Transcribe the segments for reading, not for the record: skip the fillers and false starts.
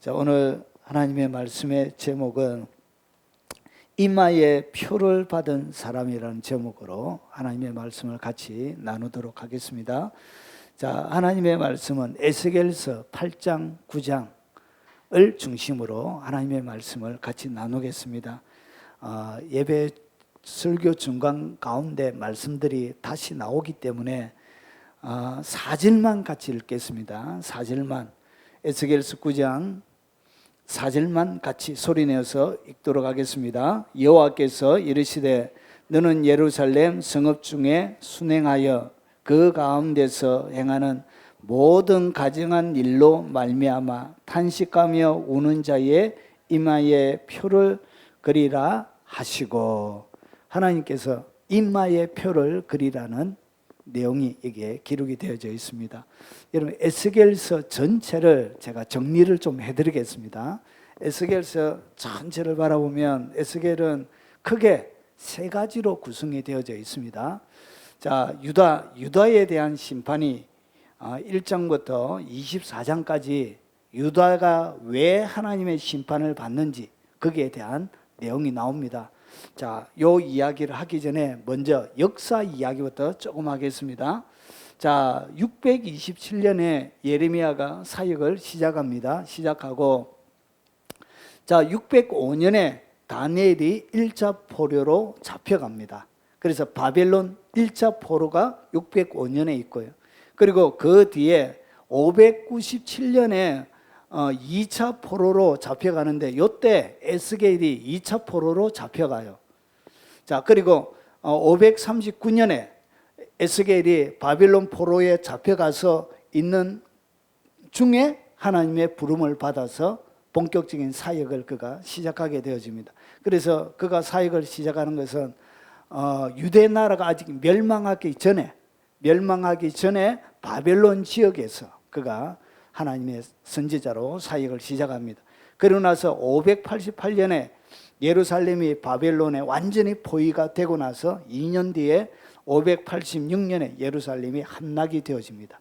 자, 오늘 하나님의 말씀의 제목은 이마에 표를 받은 사람이라는 제목으로 하나님의 말씀을 같이 나누도록 하겠습니다. 자, 하나님의 말씀은 에스겔서 8장, 9장을 중심으로 하나님의 말씀을 같이 나누겠습니다. 예배 설교 중간 가운데 말씀들이 다시 나오기 때문에 4절만 같이 읽겠습니다. 4절만, 에스겔서 9장 4절만 같이 소리내어서 읽도록 하겠습니다. 여호와께서 이르시되 너는 예루살렘 성읍 중에 순행하여 그 가운데서 행하는 모든 가증한 일로 말미암아 탄식하며 우는 자의 이마에 표를 그리라 하시고, 하나님께서 이마에 표를 그리라는 내용이 여기에 기록이 되어져 있습니다. 여러분, 에스겔서 전체를 제가 정리를 좀 해드리겠습니다. 에스겔서 전체를 바라보면 에스겔은 크게 세 가지로 구성이 되어져 있습니다. 자, 유다에 대한 심판이 1장부터 24장까지 유다가 왜 하나님의 심판을 받는지 거기에 대한 내용이 나옵니다. 자, 요 이야기를 하기 전에 먼저 역사 이야기부터 조금 하겠습니다. 자, 627년에 예레미야가 사역을 시작하고, 자, 605년에 다니엘이 1차 포로로 잡혀갑니다. 그래서 바벨론 1차 포로가 605년에 있고요. 그리고 그 뒤에 597년에 2차 포로로 잡혀가는데, 이때 에스겔이 2차 포로로 잡혀가요. 자, 그리고 539년에 에스겔이 바빌론 포로에 잡혀가서 있는 중에 하나님의 부름을 받아서 본격적인 사역을 그가 시작하게 되어집니다. 그래서 그가 사역을 시작하는 것은 유대 나라가 아직 멸망하기 전에 바벨론 지역에서 그가 하나님의 선지자로 사역을 시작합니다. 그러고 나서 588년에 예루살렘이 바벨론에 완전히 포위가 되고 나서 2년 뒤에 586년에 예루살렘이 함락이 되어집니다.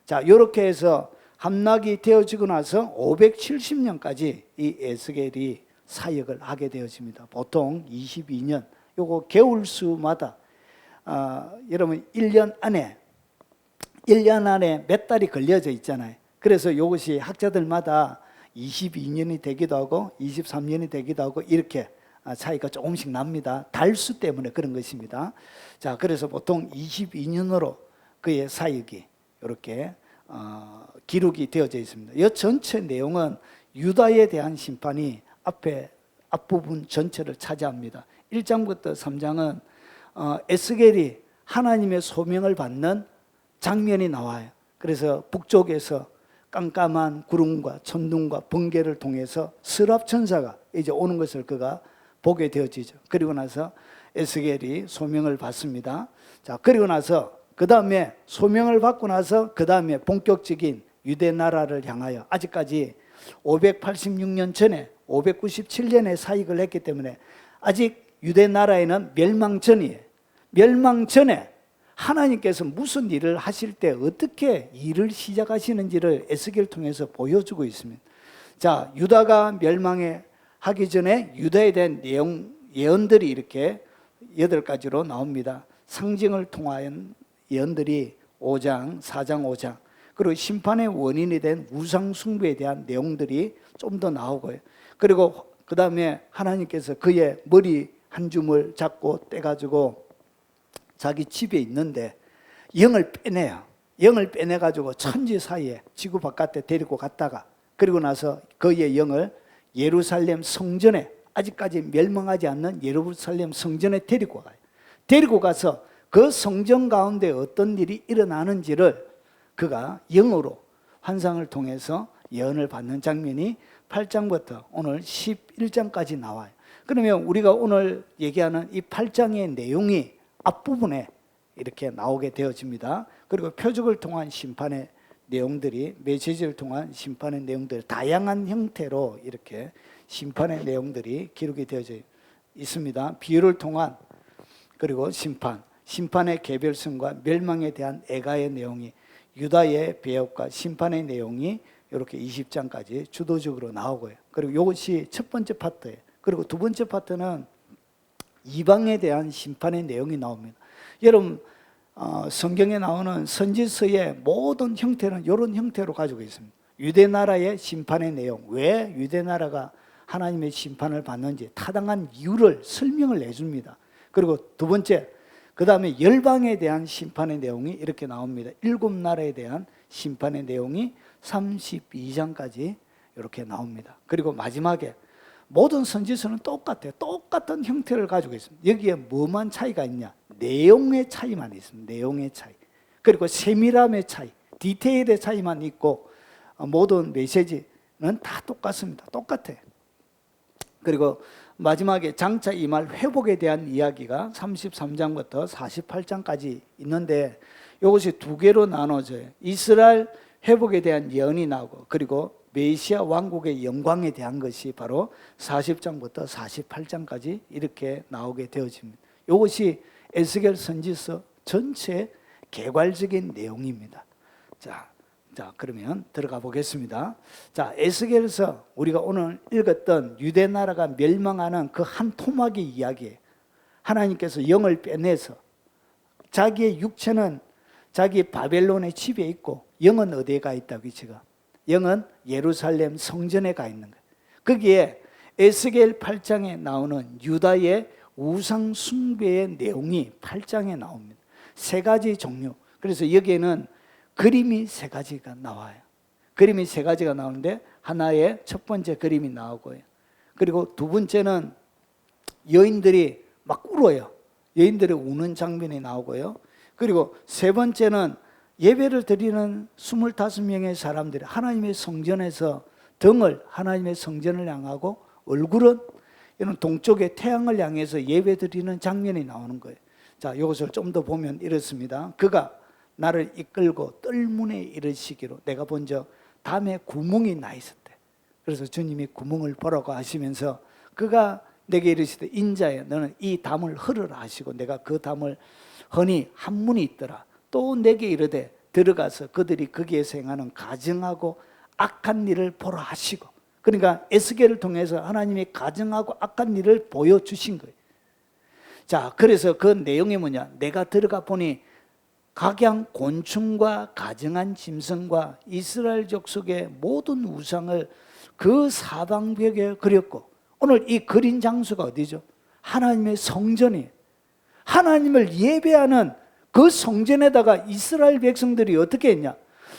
자, 이렇게 해서 함락이 되어지고 나서 570년까지 이 에스겔이 사역을 하게 되어집니다. 보통 22년, 요거 개월수마다 여러분 1년 안에 몇 달이 걸려져 있잖아요. 그래서 이것이 학자들마다 22년이 되기도 하고 23년이 되기도 하고 이렇게 차이가 조금씩 납니다. 달수 때문에 그런 것입니다. 자, 그래서 보통 22년으로 그의 사역이 이렇게 기록이 되어져 있습니다. 이 전체 내용은 유다에 대한 심판이 앞부분 전체를 차지합니다. 1장부터 3장은 에스겔이 하나님의 소명을 받는 장면이 나와요. 그래서 북쪽에서 깜깜한 구름과 천둥과 번개를 통해서 스랍 천사가 이제 오는 것을 그가 보게 되어지죠. 그리고 나서 에스겔이 소명을 받습니다. 자, 그리고 나서 그 다음에 소명을 받고 나서 그 다음에 본격적인 유대 나라를 향하여, 아직까지 586년 전에 597년에 사역을 했기 때문에 아직 유대 나라에는 멸망 전에 하나님께서 무슨 일을 하실 때 어떻게 일을 시작하시는지를 에스겔을 통해서 보여주고 있습니다. 자, 유다가 멸망에 하기 전에 유다에 대한 예언들이 이렇게 8가지로 나옵니다. 상징을 통한 예언들이 5장, 4장, 5장, 그리고 심판의 원인이 된 우상숭배에 대한 내용들이 좀 더 나오고요. 그리고 그 다음에 하나님께서 그의 머리 한 줌을 잡고 떼가지고 자기 집에 있는데 영을 빼내가지고 천지 사이에 지구 바깥에 데리고 갔다가, 그리고 나서 그의 영을 예루살렘 성전에, 아직까지 멸망하지 않는 예루살렘 성전에 데리고 가요. 데리고 가서 그 성전 가운데 어떤 일이 일어나는지를 그가 영으로 환상을 통해서 예언을 받는 장면이 8장부터 오늘 11장까지 나와요. 그러면 우리가 오늘 얘기하는 이 8장의 내용이 앞부분에 이렇게 나오게 되어집니다. 그리고 표적을 통한 심판의 내용들이, 메시지를 통한 심판의 내용들, 다양한 형태로 이렇게 심판의 내용들이 기록이 되어져 있습니다. 비유를 통한, 그리고 심판의 개별성과 멸망에 대한 애가의 내용이, 유다의 배역과 심판의 내용이 이렇게 20장까지 주도적으로 나오고요. 그리고 이것이 첫 번째 파트예요. 그리고 두 번째 파트는 이방에 대한 심판의 내용이 나옵니다. 여러분 성경에 나오는 선지서의 모든 형태는 이런 형태로 가지고 있습니다. 유대 나라의 심판의 내용, 왜 유대 나라가 하나님의 심판을 받는지 타당한 이유를 설명을 해줍니다. 그리고 두 번째, 그 다음에 열방에 대한 심판의 내용이 이렇게 나옵니다. 7나라에 대한 심판의 내용이 32장까지 이렇게 나옵니다. 그리고 마지막에 모든 선지서는 똑같아요. 똑같은 형태를 가지고 있습니다. 여기에 뭐만 차이가 있냐? 내용의 차이만 있습니다. 내용의 차이. 그리고 세밀함의 차이, 디테일의 차이만 있고 모든 메시지는 다 똑같습니다. 똑같아요. 그리고 마지막에 장차 임할 회복에 대한 이야기가 33장부터 48장까지 있는데 이것이 두 개로 나눠져요. 이스라엘 회복에 대한 예언이 나오고 그리고 메시아 왕국의 영광에 대한 것이 바로 40장부터 48장까지 이렇게 나오게 되어집니다. 이것이 에스겔 선지서 전체의 개괄적인 내용입니다. 자, 그러면 들어가 보겠습니다. 자, 에스겔서 우리가 오늘 읽었던 유대 나라가 멸망하는 그 한 토막의 이야기예요. 하나님께서 영을 빼내서 자기의 육체는 자기 바벨론의 집에 있고 영은 어디에 가 있다고 지금? 영은 예루살렘 성전에 가 있는 거예요. 거기에 에스겔 8장에 나오는 유다의 우상 숭배의 내용이 8장에 나옵니다. 세 가지 종류. 그래서 여기에는 그림이 세 가지가 나와요. 그림이 세 가지가 나오는데 하나의 첫 번째 그림이 나오고요. 그리고 두 번째는 여인들이 막 울어요. 여인들이 우는 장면이 나오고요. 그리고 세 번째는 예배를 드리는 25명의 사람들이 하나님의 성전에서 등을 하나님의 성전을 향하고 얼굴은 이런 동쪽의 태양을 향해서 예배 드리는 장면이 나오는 거예요. 자, 이것을 좀 더 보면 이렇습니다. 그가 나를 이끌고 뜰문에 이르시기로 내가 본적 담에 구멍이 나 있었대. 그래서 주님이 구멍을 보라고 하시면서 그가 내게 이르시되 인자야 너는 이 담을 헐으라 하시고 내가 그 담을 허니 한 문이 있더라. 또 내게 이르되 들어가서 그들이 거기에서 행하는 가증하고 악한 일을 보라 하시고, 그러니까 에스겔을 통해서 하나님이 가증하고 악한 일을 보여주신 거예요. 자, 그래서 그 내용이 뭐냐? 내가 들어가 보니 각양 곤충과 가증한 짐승과 이스라엘 족속의 모든 우상을 그 사방벽에 그렸고, 오늘 이 그린 장소가 어디죠? 하나님의 성전이에요. 하나님을 예배하는 그 성전에다가 이스라엘 백성들이 어떻게 했냐?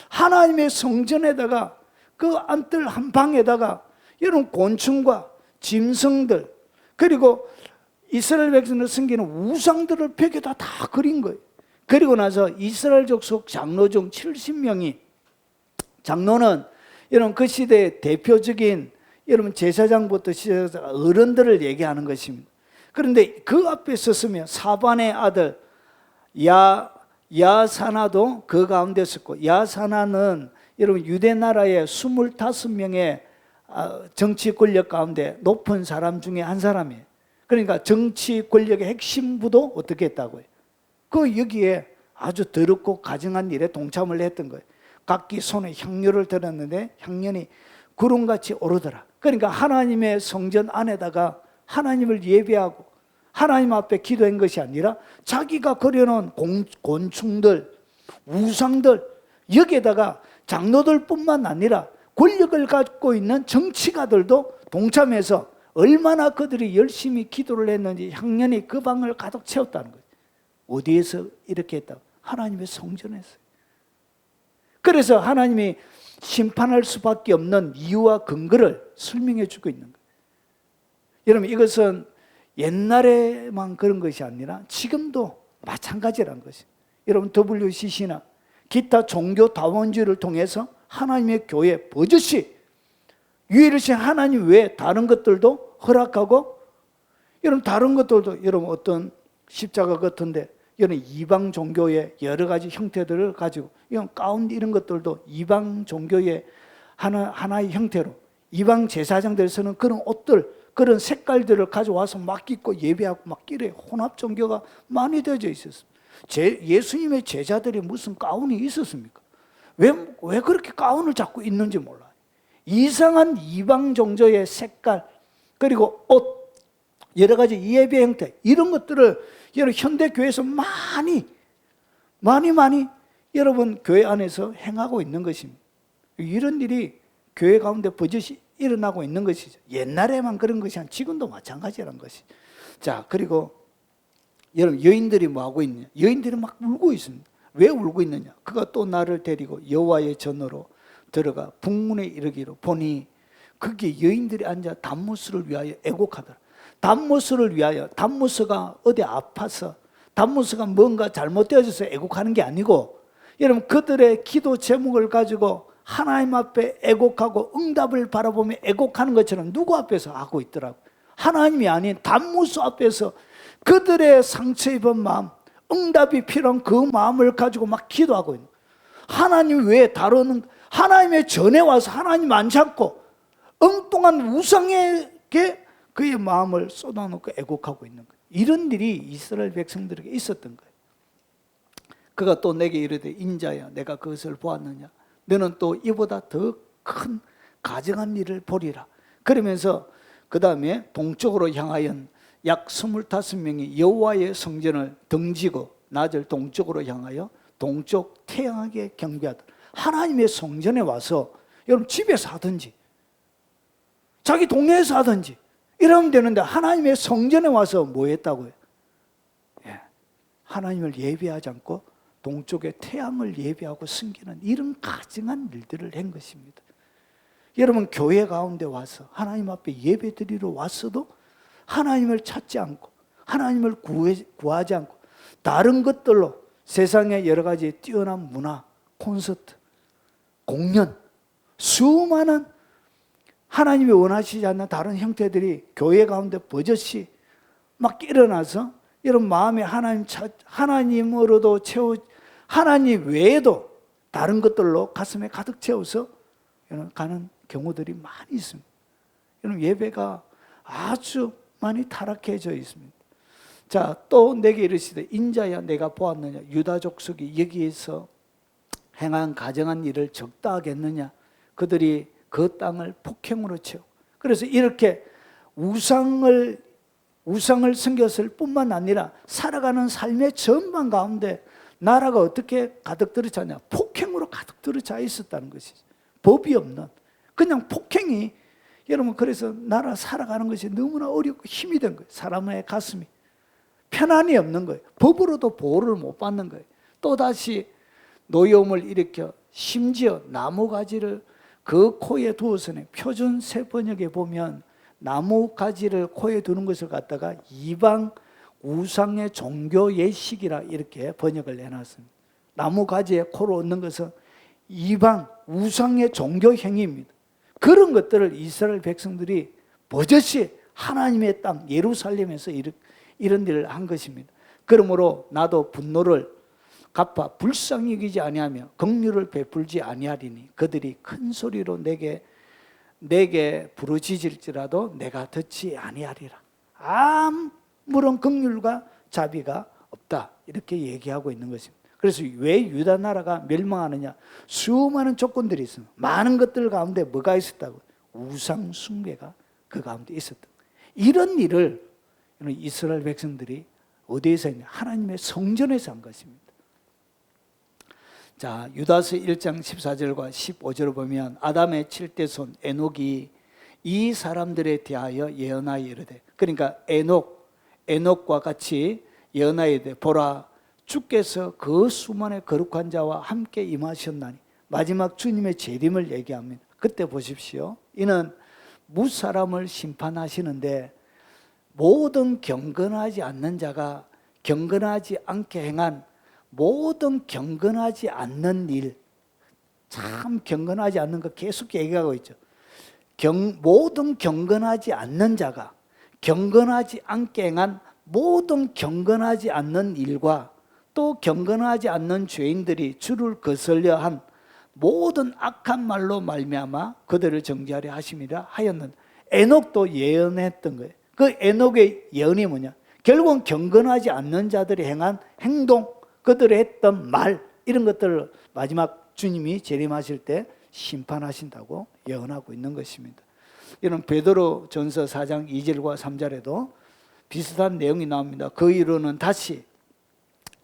하나님의 성전에다가 그 안뜰 한 방에다가 이런 곤충과 짐승들, 그리고 이스라엘 백성들 섬기는 우상들을 벽에다 다 그린 거예요. 그리고 나서 이스라엘 족속 장로 중 70명이, 장로는 여러분 그 시대의 대표적인 여러분 제사장부터 시작해서 어른들을 얘기하는 것입니다. 그런데 그 앞에 섰으면 사반의 아들 야사나도 그 가운데 섰고, 야사나는 여러분 유대 나라의 25명의 정치 권력 가운데 높은 사람 중에 한 사람이에요. 그러니까 정치 권력의 핵심부도 어떻게 했다고요? 그 여기에 아주 더럽고 가증한 일에 동참을 했던 거예요. 각기 손에 향료를 들었는데 향연이 구름같이 오르더라. 그러니까 하나님의 성전 안에다가 하나님을 예배하고 하나님 앞에 기도한 것이 아니라 자기가 그려놓은 곤충들, 우상들, 여기에다가 장로들뿐만 아니라 권력을 갖고 있는 정치가들도 동참해서 얼마나 그들이 열심히 기도를 했는지 향연이 그 방을 가득 채웠다는 거예요. 어디에서 이렇게 했다고? 하나님의 성전에서. 그래서 하나님이 심판할 수밖에 없는 이유와 근거를 설명해 주고 있는 거예요. 여러분, 이것은 옛날에만 그런 것이 아니라 지금도 마찬가지라는 것이에요. 여러분, WCC나 기타 종교 다원주의를 통해서 하나님의 교회 버젓이 유일하신 하나님 외에 다른 것들도 허락하고, 여러분 다른 것들도 여러분 어떤 십자가 같은데 여러분 이방 종교의 여러 가지 형태들을 가지고, 이런 가운 이런 것들도 이방 종교의 하나의 형태로, 이방 제사장들이 쓰는 그런 옷들, 그런 색깔들을 가져와서 막 입고 예배하고 막 이래 혼합 종교가 많이 되어져 있었습니다. 예수님의 제자들이 무슨 가운이 있었습니까? 왜 그렇게 가운을 자꾸 입는지 몰라요. 이상한 이방 종교의 색깔, 그리고 옷, 여러 가지 예배 형태, 이런 것들을 여러분 현대 교회에서 많이 여러분 교회 안에서 행하고 있는 것입니다. 이런 일이 교회 가운데 버젓이 일어나고 있는 것이죠. 옛날에만 그런 것이 아니라 지금도 마찬가지라는 것이. 자, 그리고 여러분 여인들이 뭐 하고 있느냐? 여인들이 막 울고 있습니다. 왜 울고 있느냐? 그가 또 나를 데리고 여호와의 전으로 들어가 북문에 이르기로 보니 거기에 여인들이 앉아 담무스를 위하여 애곡하더라. 담무스를 위하여, 담무스가 어디 아파서, 담무스가 뭔가 잘못되어져서 애곡하는 게 아니고, 여러분 그들의 기도 제목을 가지고 하나님 앞에 애곡하고 응답을 바라보며 애곡하는 것처럼 누구 앞에서 하고 있더라고요. 하나님이 아닌 담무스 앞에서 그들의 상처 입은 마음, 응답이 필요한 그 마음을 가지고 막 기도하고 있는 거예요. 하나님 외에 다루는, 하나님의 전에 와서 하나님 안 찾고 엉뚱한 우상에게 그의 마음을 쏟아놓고 애곡하고 있는 거예요. 이런 일이 이스라엘 백성들에게 있었던 거예요. 그가 또 내게 이르되 인자야 내가 그것을 보았느냐? 너는 또 이보다 더 큰 가증한 일을 보리라. 그러면서 그 다음에 동쪽으로 향하여 약 25명이 여호와의 성전을 등지고 낮을 동쪽으로 향하여 동쪽 태양에게 경배하더라. 하나님의 성전에 와서, 여러분 집에서 하든지 자기 동네에서 하든지 이러면 되는데, 하나님의 성전에 와서 뭐 했다고요? 예, 하나님을 예배하지 않고 동쪽의 태양을 예배하고 섬기는 이런 가증한 일들을 한 것입니다. 여러분 교회 가운데 와서 하나님 앞에 예배 드리러 왔어도 하나님을 찾지 않고 하나님을 구하지 않고 다른 것들로 세상의 여러 가지 뛰어난 문화, 콘서트, 공연, 수많은 하나님이 원하시지 않는 다른 형태들이 교회 가운데 버젓이 막 일어나서 여러분 마음에 하나님으로도 하나님 외에도 다른 것들로 가슴에 가득 채워서 가는 경우들이 많이 있습니다. 여러분 예배가 아주 많이 타락해져 있습니다. 자, 또 내게 이르시되 인자야 내가 보았느냐? 유다 족속이 여기에서 행한 가증한 일을 적다 하겠느냐? 그들이 그 땅을 폭행으로 채우고, 그래서 이렇게 우상을 섬겼을 뿐만 아니라 살아가는 삶의 전반 가운데 나라가 어떻게 가득 들어차냐? 폭행으로 가득 들어차 있었다는 것이죠. 법이 없는 그냥 폭행이, 여러분 그래서 나라 살아가는 것이 너무나 어렵고 힘이 든 거예요. 사람의 가슴이 편안이 없는 거예요. 법으로도 보호를 못 받는 거예요. 또다시 노여움을 일으켜 심지어 나무가지를 그 코에 두어서는 표준 세번역에 보면 나무가지를 코에 두는 것을 갖다가 이방 우상의 종교 예식이라 이렇게 번역을 해놨습니다. 나무가지에 코로 얹는 것은 이방 우상의 종교 행위입니다. 그런 것들을 이스라엘 백성들이 버젓이 하나님의 땅 예루살렘에서 이런 일을 한 것입니다. 그러므로 나도 분노를 갚아 불쌍히 여기지 아니하며 긍휼을 베풀지 아니하리니 그들이 큰 소리로 내게 부르짖을지라도 내가 듣지 아니하리라. 아무런 긍휼과 자비가 없다, 이렇게 얘기하고 있는 것입니다. 그래서 왜 유다 나라가 멸망하느냐? 수많은 조건들이 있습니다. 많은 것들 가운데 뭐가 있었다고? 우상 숭배가 그 가운데 있었다. 이런 일을 이스라엘 백성들이 어디에서 했냐? 하나님의 성전에서 한 것입니다. 자, 유다서 1장 14절과 15절을 보면 아담의 7대 손 에녹이 이 사람들에 대하여 예언하여 이르되, 그러니까 에녹과 같이 예언하여 이르되 보라 주께서 그 수만의 거룩한 자와 함께 임하셨나니, 마지막 주님의 재림을 얘기합니다. 그때 보십시오. 이는 무사람을 심판하시는데 모든 경건하지 않는 자가 경건하지 않게 행한 모든 경건하지 않는 일, 참 경건하지 않는 거 계속 얘기하고 있죠. 모든 경건하지 않는 자가 경건하지 않게 행한 모든 경건하지 않는 일과 또 경건하지 않는 죄인들이 주를 거슬려 한 모든 악한 말로 말미암아 그들을 정죄하려 하심이라 하였는데, 에녹도 예언했던 거예요. 그 에녹의 예언이 뭐냐? 결국은 경건하지 않는 자들이 행한 행동, 그들이 했던 말, 이런 것들을 마지막 주님이 재림하실 때 심판하신다고 예언하고 있는 것입니다. 이런 베드로 전서 4장 2절과 3절에도 비슷한 내용이 나옵니다. 그 이유로는 다시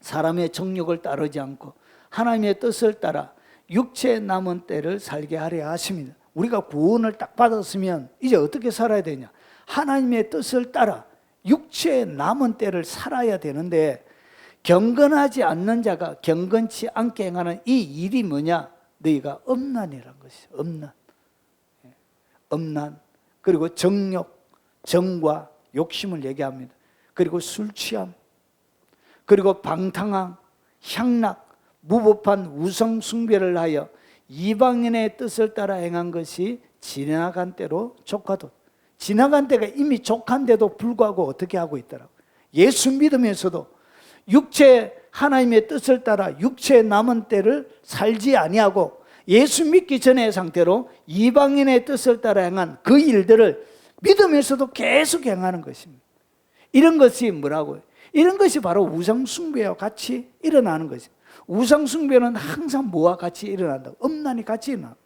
사람의 정욕을 따르지 않고 하나님의 뜻을 따라 육체에 남은 때를 살게 하려 하십니다. 우리가 구원을 딱 받았으면 이제 어떻게 살아야 되냐? 하나님의 뜻을 따라 육체에 남은 때를 살아야 되는데, 경건하지 않는 자가 경건치 않게 행하는 이 일이 뭐냐? 너희가 엄난이라는 것이죠. 엄난. 그리고 정욕, 정과 욕심을 얘기합니다. 그리고 술 취함, 그리고 방탕함, 향락, 무법한 우상 숭배를 하여 이방인의 뜻을 따라 행한 것이 지나간 때로 족하도다. 지나간 때가 이미 족한데도 불구하고 어떻게 하고 있더라고요. 예수 믿으면서도 육체 하나님의 뜻을 따라 육체에 남은 때를 살지 아니하고 예수 믿기 전의 상태로 이방인의 뜻을 따라 행한 그 일들을 믿으면서도 계속 행하는 것입니다. 이런 것이 뭐라고요? 이런 것이 바로 우상숭배와 같이 일어나는 것입니다. 우상숭배는 항상 뭐와 같이 일어난다고? 엄난이 같이 일어난다.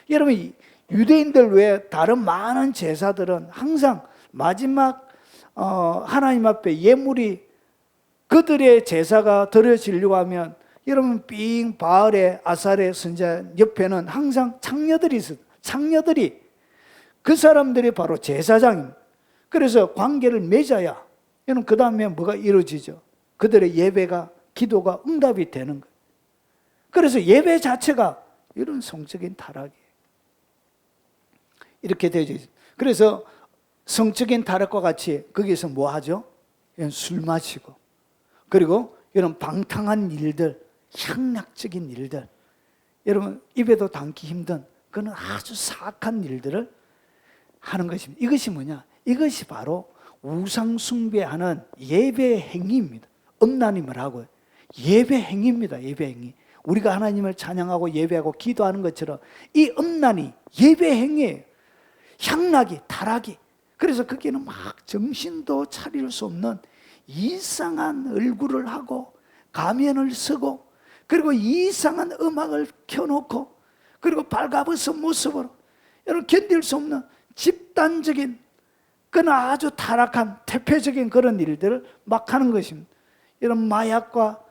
여러분, 유대인들 외에 다른 많은 제사들은 항상 마지막 하나님 앞에 예물이, 그들의 제사가 드려지려고 하면 여러분 빙 바알의 아살의 선자 옆에는 항상 창녀들이 있어요. 창녀들이, 그 사람들이 바로 제사장입니다. 그래서 관계를 맺어야 여러분 그 다음에 뭐가 이루어지죠? 그들의 예배가, 기도가 응답이 되는 거예요. 그래서 예배 자체가 이런 성적인 타락이에요. 이렇게 되어 있어요. 그래서 성적인 타락과 같이 거기서 뭐 하죠? 술 마시고, 그리고 이런 방탕한 일들, 향락적인 일들, 여러분 입에도 담기 힘든 그런 아주 사악한 일들을 하는 것입니다. 이것이 뭐냐? 이것이 바로 우상 숭배하는 예배 행위입니다. 엄난이 뭐라고요? 예배 행위입니다. 예배 행위. 우리가 하나님을 찬양하고 예배하고 기도하는 것처럼 이 엄난이 예배 행위예요. 향락이, 타락이. 그래서 거기는 막 정신도 차릴 수 없는 이상한 얼굴을 하고 가면을 쓰고, 그리고 이상한 음악을 켜놓고, 그리고 발가벗은 모습으로 여러분 견딜 수 없는 집단적인 그런 아주 타락한 대표적인 그런 일들을 막 하는 것입니다. 이런 마약과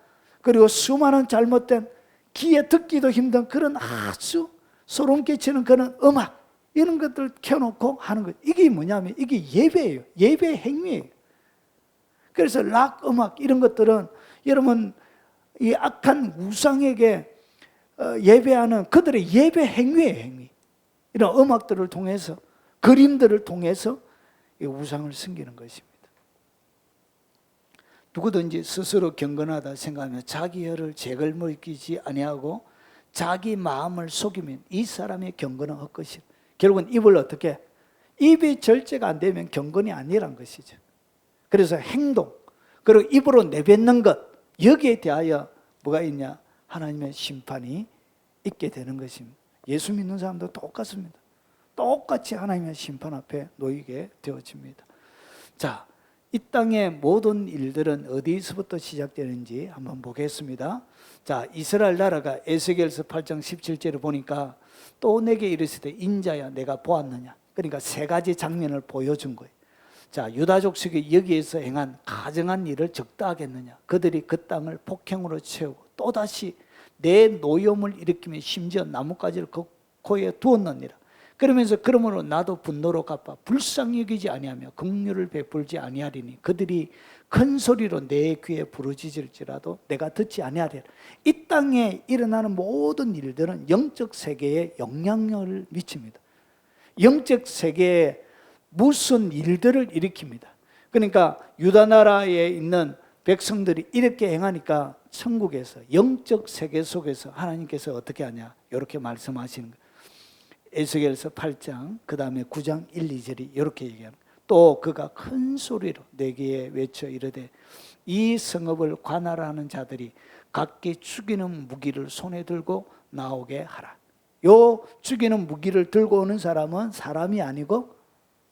그리고 수많은 잘못된 귀에 듣기도 힘든 그런 아주 소름 끼치는 그런 음악, 이런 것들 켜놓고 하는 것. 이게 뭐냐면 이게 예배예요. 예배 행위예요. 그래서 락 음악 이런 것들은 여러분 이 악한 우상에게 예배하는 그들의 예배 행위예요. 행위. 이런 음악들을 통해서, 그림들을 통해서 이 우상을 섬기는 것입니다. 누구든지 스스로 경건하다 생각하면 자기 혀를 재걸먹이지 아니하고 자기 마음을 속이면 이 사람의 경건은 헛것이라. 결국은 입을 어떻게? 입이 절제가 안 되면 경건이 아니란 것이죠. 그래서 행동, 그리고 입으로 내뱉는 것, 여기에 대하여 뭐가 있냐? 하나님의 심판이 있게 되는 것입니다. 예수 믿는 사람도 똑같습니다. 똑같이 하나님의 심판 앞에 놓이게 되어집니다. 자, 이 땅의 모든 일들은 어디서부터 시작되는지 한번 보겠습니다. 자, 이스라엘 나라가 에스겔서 8장 17절을 보니까 또 내게 이르시되 인자야 내가 보았느냐. 그러니까 세 가지 장면을 보여준 거예요. 자, 유다 족속이 여기에서 행한 가증한 일을 적다하겠느냐. 그들이 그 땅을 폭행으로 채우고 또다시 내 노염을 일으키며 심지어 나뭇가지를 그 코에 두었느니라. 그러면서 그러므로 나도 분노로 갚아 불쌍히 여기지 아니하며 긍휼을 베풀지 아니하리니 그들이 큰 소리로 내 귀에 부르짖을지라도 내가 듣지 아니하리라. 이 땅에 일어나는 모든 일들은 영적 세계에 영향력을 미칩니다. 영적 세계에 무슨 일들을 일으킵니다. 그러니까 유다 나라에 있는 백성들이 이렇게 행하니까 천국에서, 영적 세계 속에서 하나님께서 어떻게 하냐, 이렇게 말씀하시는 거예요. 에스겔서 8장 그 다음에 9장 1, 2절이 이렇게 얘기합니다. 또 그가 큰 소리로 내게 외쳐 이르되 이 성읍을 관할하는 자들이 각기 죽이는 무기를 손에 들고 나오게 하라. 요 죽이는 무기를 들고 오는 사람은 사람이 아니고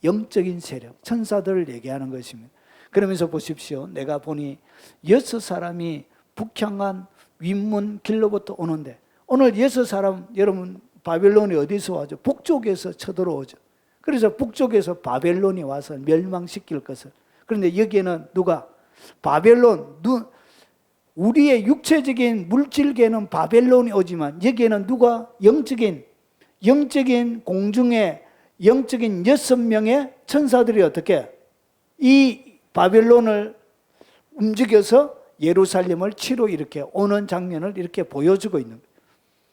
영적인 세력, 천사들을 얘기하는 것입니다. 그러면서 보십시오. 내가 보니 6사람이 북향한 윗문 길로부터 오는데, 오늘 6사람 여러분 바벨론이 어디서 와죠? 북쪽에서 쳐들어오죠. 그래서 북쪽에서 바벨론이 와서 멸망시킬 것을. 그런데 여기에는 누가? 바벨론, 우리의 육체적인 물질계는 바벨론이 오지만 여기에는 누가? 영적인 공중의 영적인 6명의 천사들이 어떻게? 이 바벨론을 움직여서 예루살렘을 치러 이렇게 오는 장면을 이렇게 보여주고 있는 거예요.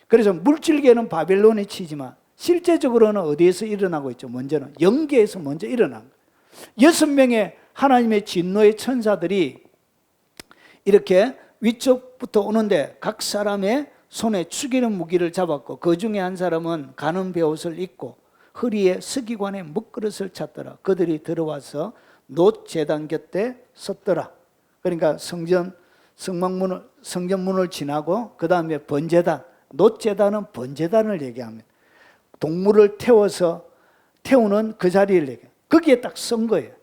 그래서 물질계는 바벨론이 치지만 실제적으로는 어디에서 일어나고 있죠? 먼저는 영계에서 먼저 일어난 거예요. 6명의 하나님의 진노의 천사들이 이렇게 위쪽부터 오는데 각 사람의 손에 죽이는 무기를 잡았고 그 중에 한 사람은 가는 베옷을 입고 허리에 서기관의 먹그릇을 찼더라. 그들이 들어와서 놋 제단 곁에 섰더라. 그러니까 성전문을 지나고 그 다음에 번제단, 놋 제단은 번제단을 얘기합니다. 동물을 태우는 그 자리를 얘기해요. 거기에 딱 선 거예요.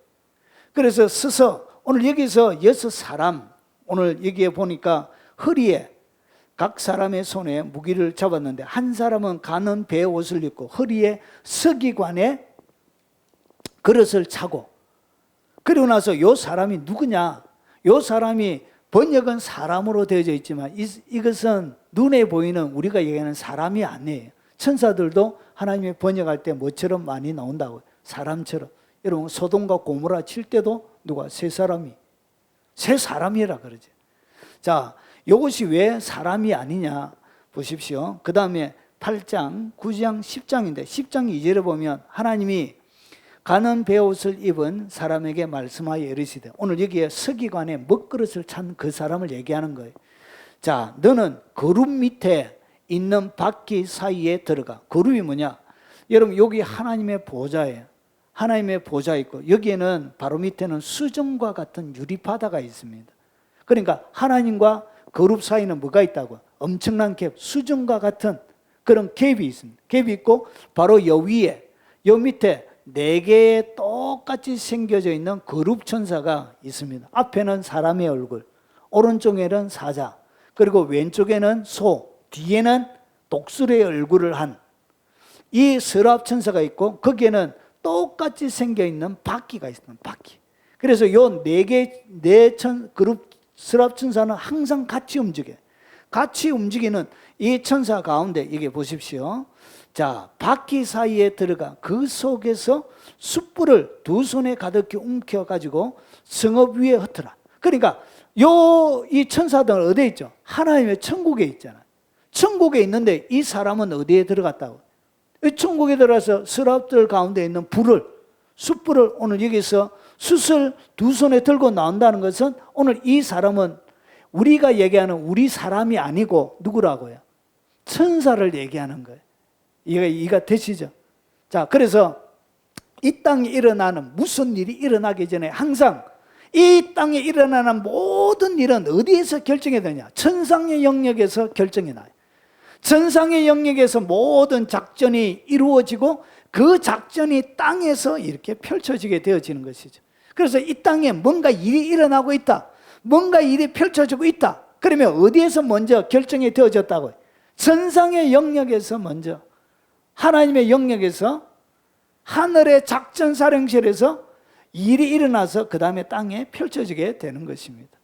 그래서 서서 오늘 여기서 6사람, 오늘 여기에 보니까 허리에 각 사람의 손에 무기를 잡았는데 한 사람은 가는 배 옷을 입고 허리에 서기관의 그릇을 차고, 그리고 나서 요 사람이 누구냐? 요 사람이 번역은 사람으로 되어져 있지만 이것은 눈에 보이는 우리가 얘기하는 사람이 아니에요. 천사들도 하나님이 번역할 때 뭐처럼 많이 나온다고요? 사람처럼. 여러분 소돔과 고모라 칠 때도 누가? 세 사람이라 그러죠. 자, 이것이 왜 사람이 아니냐 보십시오. 그 다음에 8장, 9장, 10장인데 10장 2절에 보면 하나님이 가는 베옷을 입은 사람에게 말씀하여 이르시되, 오늘 여기에 서기관의 먹그릇을 찬 그 사람을 얘기하는 거예요. 자, 너는 거룹 밑에 있는 바퀴 사이에 들어가. 거룹이 뭐냐? 여러분 여기 하나님의 보좌예요. 하나님의 보좌 있고 여기에는 바로 밑에는 수정과 같은 유리바다가 있습니다. 그러니까 하나님과 거룹 사이는 뭐가 있다고? 엄청난 갭, 수정과 같은 그런 갭이 있습니다. 갭이 있고 바로 요 위에, 요 밑에 4개의 똑같이 생겨져 있는 거룹 천사가 있습니다. 앞에는 사람의 얼굴, 오른쪽에는 사자, 그리고 왼쪽에는 소, 뒤에는 독수리의 얼굴을 한 이 서랍 천사가 있고 거기에는 똑같이 생겨 있는 바퀴가 있습니다. 바퀴. 그래서 요 4개 그룹 서랍 천사는 항상 같이 움직여요. 같이 움직이는 이 천사 가운데 이게 보십시오. 자, 바퀴 사이에 들어가 그 속에서 숯불을 2손에 가득히 움켜가지고 성읍 위에 흩어라. 그러니까 이 천사들은 어디에 있죠? 하나님의 천국에 있잖아요. 천국에 있는데 이 사람은 어디에 들어갔다고? 천국에 들어가서 서랍들 가운데 있는 숯불을 오늘 여기서 숯을 2손에 들고 나온다는 것은 오늘 이 사람은 우리가 얘기하는 우리 사람이 아니고 누구라고요? 천사를 얘기하는 거예요. 이해가 되시죠? 자, 그래서 이 땅에 일어나는 무슨 일이 일어나기 전에 항상 이 땅에 일어나는 모든 일은 어디에서 결정이 되냐? 천상의 영역에서 결정이 나요. 천상의 영역에서 모든 작전이 이루어지고 그 작전이 땅에서 이렇게 펼쳐지게 되어지는 것이죠. 그래서 이 땅에 뭔가 일이 일어나고 있다. 뭔가 일이 펼쳐지고 있다. 그러면 어디에서 먼저 결정이 되어졌다고요? 천상의 영역에서 먼저, 하나님의 영역에서, 하늘의 작전사령실에서 일이 일어나서 그 다음에 땅에 펼쳐지게 되는 것입니다.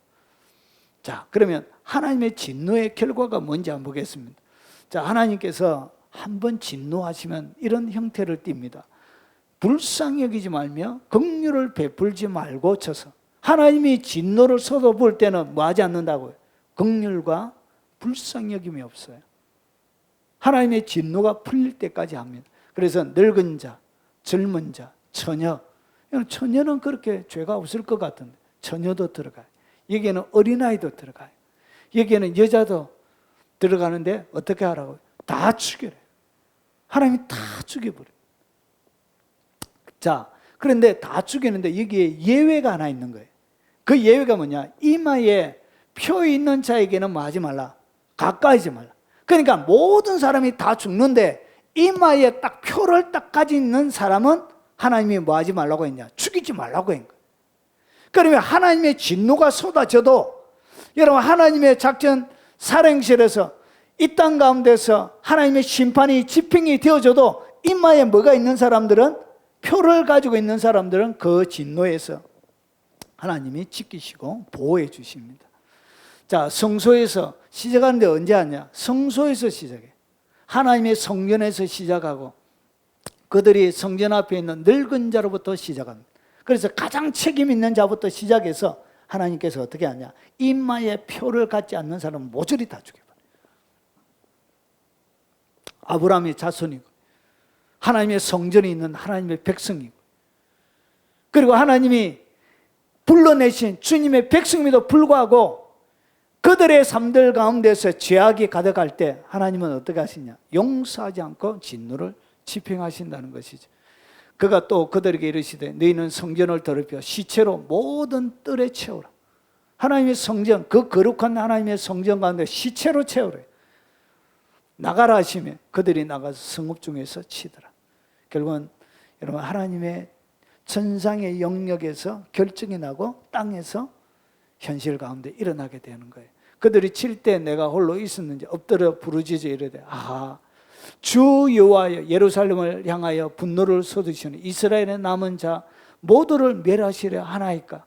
자, 그러면 하나님의 진노의 결과가 뭔지 한번 보겠습니다. 자, 하나님께서 한번 진노하시면 이런 형태를 띱니다. 불쌍히 여기지 말며 긍휼을 베풀지 말고 쳐서. 하나님이 진노를 쏟아부을 때는 뭐 하지 않는다고요? 긍휼과 불쌍히 여김이 없어요. 하나님의 진노가 풀릴 때까지 합니다. 그래서 늙은 자, 젊은 자, 처녀. 처녀는 그렇게 죄가 없을 것 같은데 처녀도 들어가요. 여기에는 어린아이도 들어가요. 여기에는 여자도 들어가는데 어떻게 하라고요? 다 죽여요. 하나님이 다 죽여버려요. 자, 그런데 다 죽이는데 여기에 예외가 하나 있는 거예요. 그 예외가 뭐냐? 이마에 표 있는 자에게는 뭐 하지 말라? 가까이지 말라. 그러니까 모든 사람이 다 죽는데 이마에 딱 표를 딱 가지고 있는 사람은 하나님이 뭐 하지 말라고 했냐? 죽이지 말라고 한 거예요. 그러면 하나님의 진노가 쏟아져도 여러분 하나님의 작전 사령실에서 이 땅 가운데서 하나님의 심판이 집행이 되어져도 임마에 뭐가 있는 사람들은, 표를 가지고 있는 사람들은 그 진노에서 하나님이 지키시고 보호해 주십니다. 자, 성소에서 시작하는데 언제 하냐? 성소에서 시작해. 하나님의 성전에서 시작하고 그들이 성전 앞에 있는 늙은 자로부터 시작합니다. 그래서 가장 책임 있는 자부터 시작해서 하나님께서 어떻게 하냐? 임마에 표를 갖지 않는 사람은 모조리 다 죽여버려요. 아브라함의 자손이고 하나님의 성전이 있는 하나님의 백성이고, 그리고 하나님이 불러내신 주님의 백성임에도 불구하고 그들의 삶들 가운데서 죄악이 가득할 때 하나님은 어떻게 하시냐? 용서하지 않고 진노를 집행하신다는 것이죠. 그가 또 그들에게 이르시되 너희는 성전을 더럽혀 시체로 모든 뜰에 채우라. 하나님의 성전, 그 거룩한 하나님의 성전 가운데 시체로 채우래. 나가라 하시면 그들이 나가서 성읍 중에서 치더라. 결국은 여러분, 하나님의 천상의 영역에서 결정이 나고 땅에서 현실 가운데 일어나게 되는 거예요. 그들이 칠 때 내가 홀로 있었는지 엎드려 부르짖어 이르되 주 여호와여, 예루살렘을 향하여 분노를 쏟으시니 이스라엘의 남은 자 모두를 멸하시려 하나이까.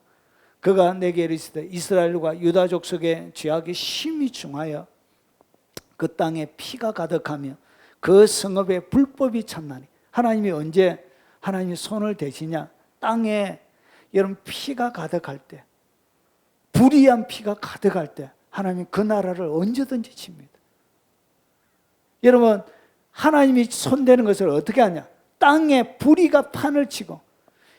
그가 내게 이르시되 이스라엘과 유다 족속의 죄악이 심히 중하여 그 땅에 피가 가득하며 그 성읍에 불법이 참나니. 하나님이 언제 하나님이 손을 대시냐? 땅에 여러분 피가 가득할 때, 불의한 피가 가득할 때 하나님이 그 나라를 언제든지 칩니다. 여러분, 하나님이 손대는 것을 어떻게 하냐? 땅에 불의가 판을 치고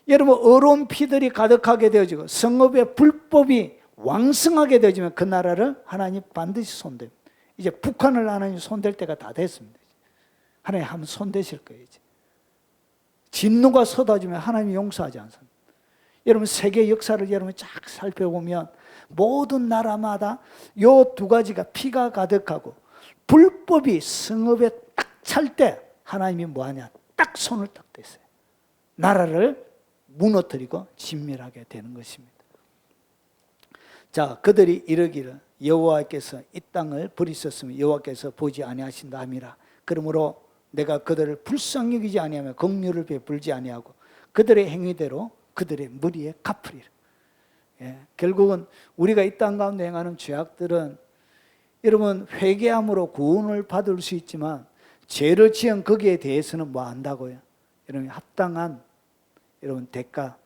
여러분 어려운 피들이 가득하게 되어지고 성읍의 불법이 왕성하게 되어지면 그 나라를 하나님 반드시 손댑니다. 이제 북한을 하나님 손댈 때가 다 됐습니다. 하나님 한번 손대실 거예요. 이제 진노가 쏟아지면 하나님이 용서하지 않습니다. 여러분 세계 역사를 여러분 쫙 살펴보면 모든 나라마다 요 두 가지가 피가 가득하고 불법이 성읍에 딱 찰 때 하나님이 뭐하냐? 딱 손을 딱 댔어요. 나라를 무너뜨리고 진멸하게 되는 것입니다. 자, 그들이 이르기를 여호와께서 이 땅을 버리셨으면 여호와께서 보지 아니하신다 함이라. 그러므로 내가 그들을 불쌍히 여기지 아니하며 긍휼을 베풀지 아니하고 그들의 행위대로 그들의 머리에 갚으리라. 예, 결국은 우리가 이 땅 가운데 행하는 죄악들은 여러분 회개함으로 구원을 받을 수 있지만 죄를 지은 거기에 대해서는 뭐 한다고요? 여러분 합당한 여러분 대가,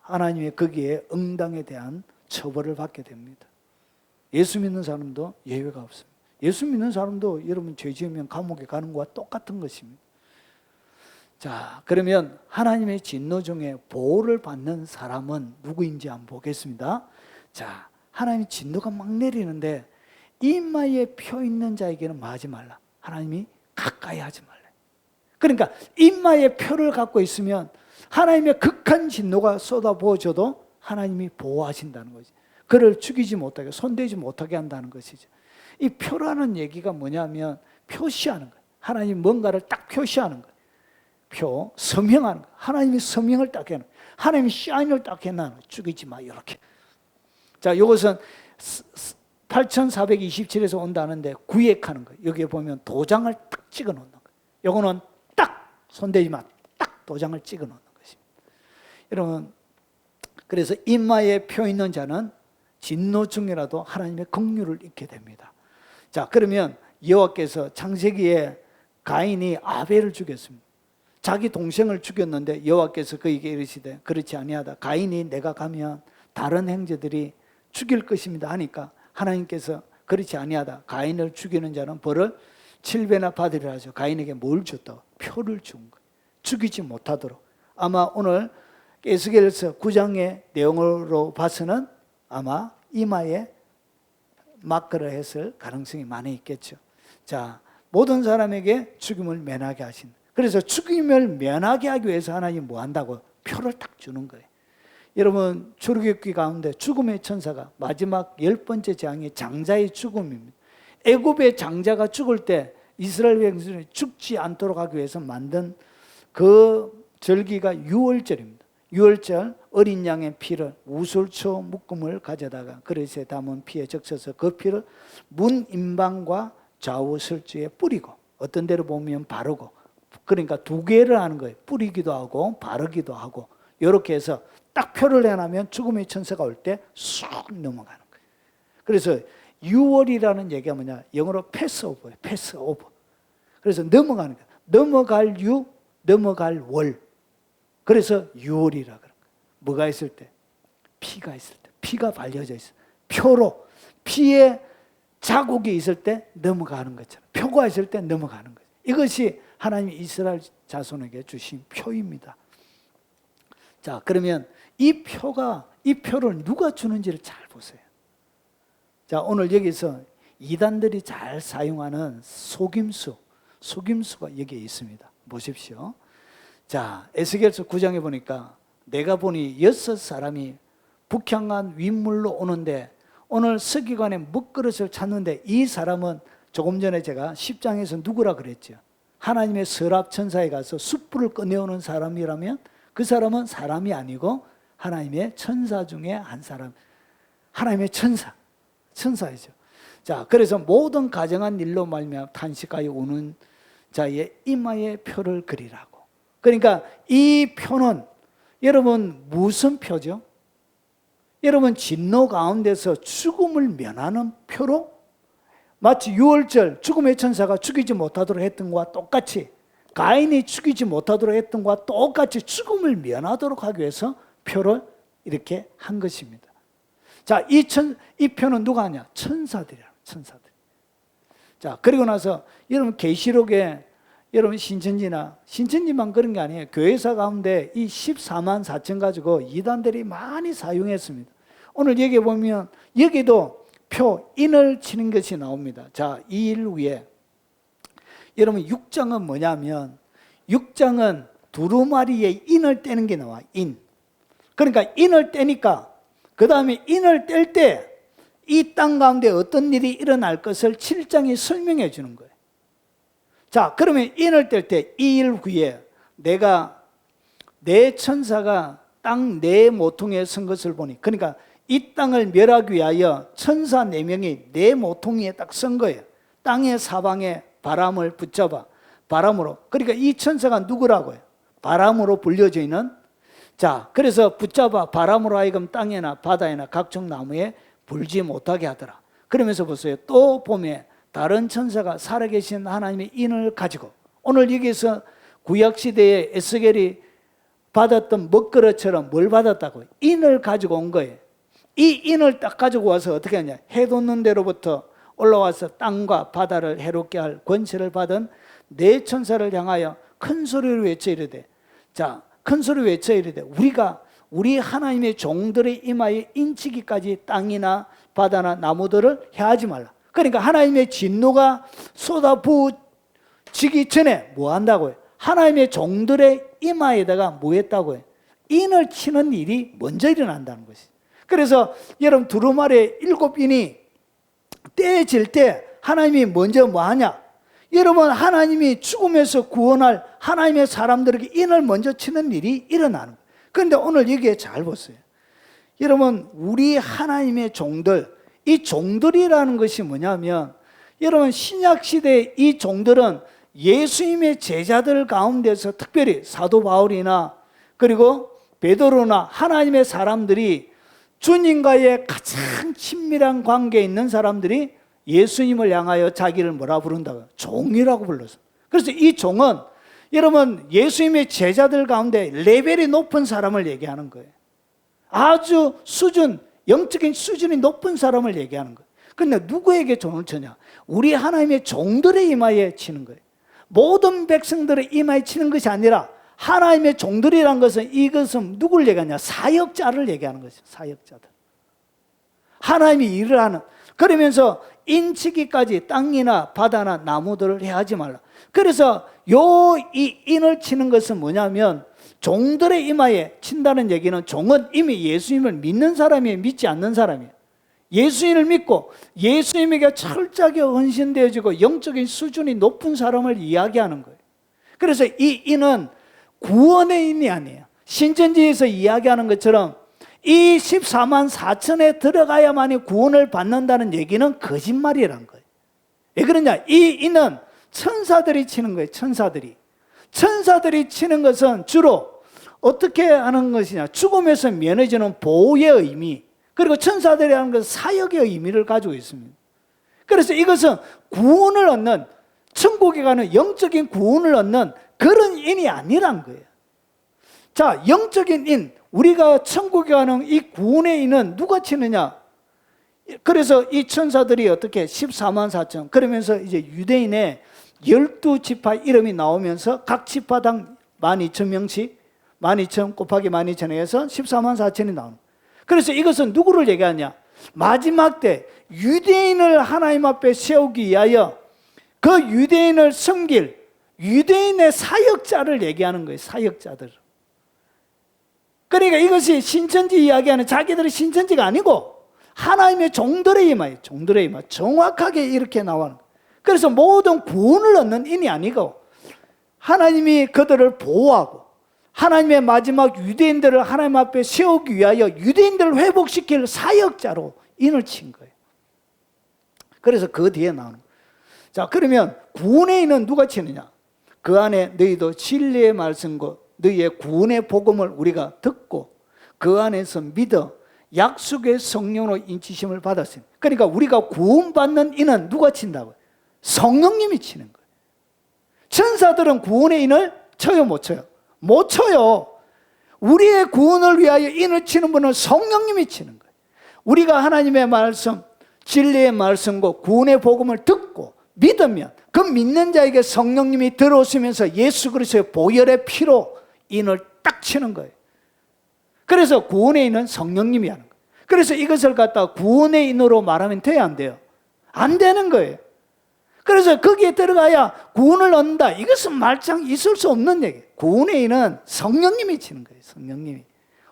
하나님의 거기에 응당에 대한 처벌을 받게 됩니다. 예수 믿는 사람도 예외가 없습니다. 예수 믿는 사람도 여러분 죄 지으면 감옥에 가는 것과 똑같은 것입니다. 자, 그러면 하나님의 진노 중에 보호를 받는 사람은 누구인지 한번 보겠습니다. 자, 하나님의 진노가 막 내리는데 임마에 표 있는 자에게는 뭐 하지 말라? 하나님이 가까이 하지 말라. 그러니까 임마에 표를 갖고 있으면 하나님의 극한 진노가 쏟아부어져도 하나님이 보호하신다는 거지. 그를 죽이지 못하게, 손대지 못하게 한다는 것이죠. 이 표라는 얘기가 뭐냐면 표시하는 거예요. 하나님 뭔가를 딱 표시하는 거예요. 표, 서명하는 거예요. 하나님이 서명을 딱 해놓은 거예요. 하나님이 사인을 딱 해놓은 거예요. 죽이지 마, 이렇게. 자, 이것은 8427에서 온다는데 구획하는 거예요. 여기에 보면 도장을 딱 찍어 놓는 거예요. 이거는 딱 손대지 마, 딱 도장을 찍어 놓는 것입니다. 여러분, 그래서 임마에 표 있는 자는 진노 중이라도 하나님의 긍휼을 잊게 됩니다. 자, 그러면 여호와께서 창세기에 가인이 아벨을 죽였습니다. 자기 동생을 죽였는데 여호와께서 그에게 이르시되 그렇지 아니하다. 가인이 내가 가면 다른 형제들이 죽일 것입니다 하니까 하나님께서 그렇지 아니하다. 가인을 죽이는 자는 벌을 7배나 받으리라 하죠. 가인에게 뭘 줬다? 표를 준 거예요. 죽이지 못하도록. 아마 오늘 에스겔서 9장의 내용으로 봐서는 아마 이마에 마크를 했을 가능성이 많이 있겠죠. 자, 모든 사람에게 죽임을 면하게 하신. 그래서 죽임을 면하게 하기 위해서 하나님 뭐 한다고? 표를 딱 주는 거예요. 여러분 출애굽기 가운데 죽음의 천사가 마지막 10번째 장이 장자의 죽음입니다. 애굽의 장자가 죽을 때 이스라엘 백성이 죽지 않도록 하기 위해서 만든 그 절기가 유월절입니다. 유월절 어린 양의 피를 우슬초 묶음을 가져다가 그릇에 담은 피에 적셔서 그 피를 문 임방과 좌우설주에 뿌리고 어떤 데로 보면 바르고, 그러니까 두 개를 하는 거예요. 뿌리기도 하고 바르기도 하고. 이렇게 해서 딱 표를 해놓으면 죽음의 천사가 올 때 쑥 넘어가는 거예요. 그래서 6월이라는 얘기가 뭐냐, 영어로 패스오버예요. 패스오버. 그래서 넘어가는 거예요. 넘어갈 유, 넘어갈 월. 그래서 6월이라 그런 거예요. 뭐가 있을 때? 피가 있을 때. 피가 발려져 있어요. 표로 피에 자국이 있을 때 넘어가는 것처럼, 표가 있을 때 넘어가는 거예요. 이것이 하나님이 이스라엘 자손에게 주신 표입니다. 자, 그러면 이 표를 누가 주는지를 잘 보세요. 자, 오늘 여기서 이단들이 잘 사용하는 속임수가 여기에 있습니다. 보십시오. 자, 에스겔서 9장에 보니까 내가 보니 6사람이 북향한 윗물로 오는데 오늘 서기관의 먹그릇을 찾는데, 이 사람은 조금 전에 제가 10장에서 누구라 그랬죠? 하나님의 서랍 천사에 가서 숯불을 꺼내오는 사람이라면 그 사람은 사람이 아니고 하나님의 천사 중에 한 사람, 하나님의 천사이죠. 자, 그래서 모든 가정한 일로 말미암아 탄식하여 우는 자의 이마에 표를 그리라고. 그러니까 이 표는 여러분 무슨 표죠? 여러분 진노 가운데서 죽음을 면하는 표로, 마치 6월절 죽음의 천사가 죽이지 못하도록 했던 것과 똑같이, 가인이 죽이지 못하도록 했던 것과 똑같이 죽음을 면하도록 하기 위해서 표를 이렇게 한 것입니다. 자, 이 표는 누가 하냐? 천사들이야, 천사들. 자, 그리고 나서 여러분 계시록에 여러분 신천지만 그런 게 아니에요. 교회사 가운데 이 14만 4천 가지고 이단들이 많이 사용했습니다. 오늘 여기 보면 여기도 표, 인을 치는 것이 나옵니다. 자, 이 일 후에 여러분 6장은 뭐냐면 6장은 두루마리에 인을 떼는 게 나와. 인. 그러니까 인을 떼니까 그 다음에 인을 뗄 때 이 땅 가운데 어떤 일이 일어날 것을 7장이 설명해 주는 거예요. 자, 그러면 인을 뗄 때 이 일 후에 내가 내 천사가 땅 네 모퉁이에 선 것을 보니, 그러니까 이 땅을 멸하기 위하여 천사 4명이 네 모퉁이에 딱 선 거예요. 땅의 사방에 바람을 붙잡아, 바람으로. 그러니까 이 천사가 누구라고요? 바람으로 불려져 있는. 자, 그래서 붙잡아 바람으로 하여금 땅에나 바다에나 각종 나무에 불지 못하게 하더라. 그러면서 보세요. 또 보면 다른 천사가 살아계신 하나님의 인을 가지고, 오늘 여기서 구약시대에 에스겔이 받았던 먹그릇처럼 뭘 받았다고? 인을 가지고 온 거예요. 이 인을 딱 가지고 와서 어떻게 하냐? 해 돋는 데로부터 올라와서 땅과 바다를 해롭게 할 권세를 받은 네 천사를 향하여 큰 소리로 외쳐 이르되, 자, 큰 소리로 외쳐 이르되 우리 하나님의 종들의 이마에 인치기까지 땅이나 바다나 나무들을 해하지 말라. 그러니까 하나님의 진노가 쏟아부어지기 전에 뭐 한다고요? 하나님의 종들의 이마에다가 뭐 했다고요? 인을 치는 일이 먼저 일어난다는 것이. 그래서 여러분 두루마리에 7인이 떼질 때 하나님이 먼저 뭐 하냐? 여러분 하나님이 죽음에서 구원할 하나님의 사람들에게 인을 먼저 치는 일이 일어나는 거예요. 그런데 오늘 여기에 잘 보세요. 여러분 우리 하나님의 종들, 이 종들이라는 것이 뭐냐면, 여러분 신약시대의 이 종들은 예수님의 제자들 가운데서 특별히 사도 바울이나 그리고 베드로나 하나님의 사람들이 주님과의 가장 친밀한 관계에 있는 사람들이 예수님을 향하여 자기를 뭐라 부른다고요? 종이라고 불렀어요. 그래서 이 종은 여러분 예수님의 제자들 가운데 레벨이 높은 사람을 얘기하는 거예요. 아주 영적인 수준이 높은 사람을 얘기하는 거예요. 그런데 누구에게 종을 쳐냐? 우리 하나님의 종들의 이마에 치는 거예요. 모든 백성들의 이마에 치는 것이 아니라 하나님의 종들이란 것은, 이것은 누구를 얘기하냐? 사역자를 얘기하는 것이죠. 사역자들. 하나님이 일을 하는. 그러면서 인치기까지 땅이나 바다나 나무들을 해하지 말라. 그래서 이 인을 치는 것은 뭐냐면, 종들의 이마에 친다는 얘기는, 종은 이미 예수님을 믿는 사람이에요, 믿지 않는 사람이에요? 예수님을 믿고 예수님에게 철저하게 헌신되어지고 영적인 수준이 높은 사람을 이야기하는 거예요. 그래서 이 인은 구원의 인이 아니에요. 신천지에서 이야기하는 것처럼 이 14만 4천에 들어가야만이 구원을 받는다는 얘기는 거짓말이라는 거예요. 왜 그러냐? 이 인은 천사들이 치는 거예요. 천사들이 치는 것은 주로 어떻게 하는 것이냐? 죽음에서 면해주는 보호의 의미, 그리고 천사들이 하는 것은 사역의 의미를 가지고 있습니다. 그래서 이것은 구원을 얻는, 천국에 가는 영적인 구원을 얻는 그런 인이 아니란 거예요. 자, 영적인 인, 우리가 천국에 가는 이 구원의 인은 누가 치느냐? 그래서 이 천사들이 어떻게 14만 4천, 그러면서 이제 유대인의 12지파 이름이 나오면서 각 지파당 12,000명씩, 12,000 곱하기 12,000에 해서 14만 4천이 나오는. 그래서 이것은 누구를 얘기하냐? 마지막 때 유대인을 하나님 앞에 세우기 위하여 그 유대인을 섬길 유대인의 사역자를 얘기하는 거예요. 사역자들. 그러니까 이것이 신천지 이야기하는, 자기들의 신천지가 아니고 하나님의 종들의 임하예요. 종들의 임하. 정확하게 이렇게 나와요. 그래서 모든 구원을 얻는 인이 아니고 하나님이 그들을 보호하고 하나님의 마지막 유대인들을 하나님 앞에 세우기 위하여 유대인들을 회복시킬 사역자로 인을 친 거예요. 그래서 그 뒤에 나오는 거예요. 자, 그러면 구원의 인은 누가 치느냐? 그 안에 너희도 진리의 말씀과 너희의 구원의 복음을 우리가 듣고 그 안에서 믿어 약속의 성령으로 인치심을 받았어요. 그러니까 우리가 구원받는 인은 누가 친다고요? 성령님이 치는 거예요. 천사들은 구원의 인을 쳐요, 못 쳐요? 못 쳐요. 우리의 구원을 위하여 인을 치는 분은 성령님이 치는 거예요. 우리가 하나님의 말씀, 진리의 말씀과 구원의 복음을 듣고 믿으면 그 믿는 자에게 성령님이 들어오시면서 예수 그리스도의 보혈의 피로 인을 딱 치는 거예요. 그래서 구원의 인은 성령님이 하는 거예요. 그래서 이것을 갖다가 구원의 인으로 말하면 돼야 안 돼요? 안 되는 거예요. 그래서 거기에 들어가야 구원을 얻는다. 이것은 말짱 있을 수 없는 얘기예요. 구원의 인은 성령님이 치는 거예요. 성령님이.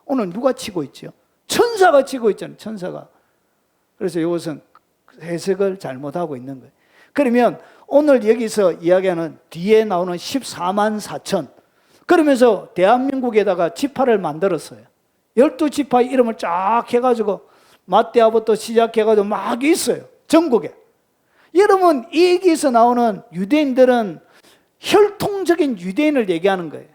오늘 누가 치고 있죠? 천사가 치고 있잖아요. 천사가. 그래서 이것은 해석을 잘못하고 있는 거예요. 그러면 오늘 여기서 이야기하는 뒤에 나오는 14만 4천, 그러면서 대한민국에다가 지파를 만들었어요. 12지파 이름을 쫙 해가지고 마떼아부터 시작해가지고 막 있어요. 전국에. 여러분, 이 얘기에서 나오는 유대인들은 혈통적인 유대인을 얘기하는 거예요.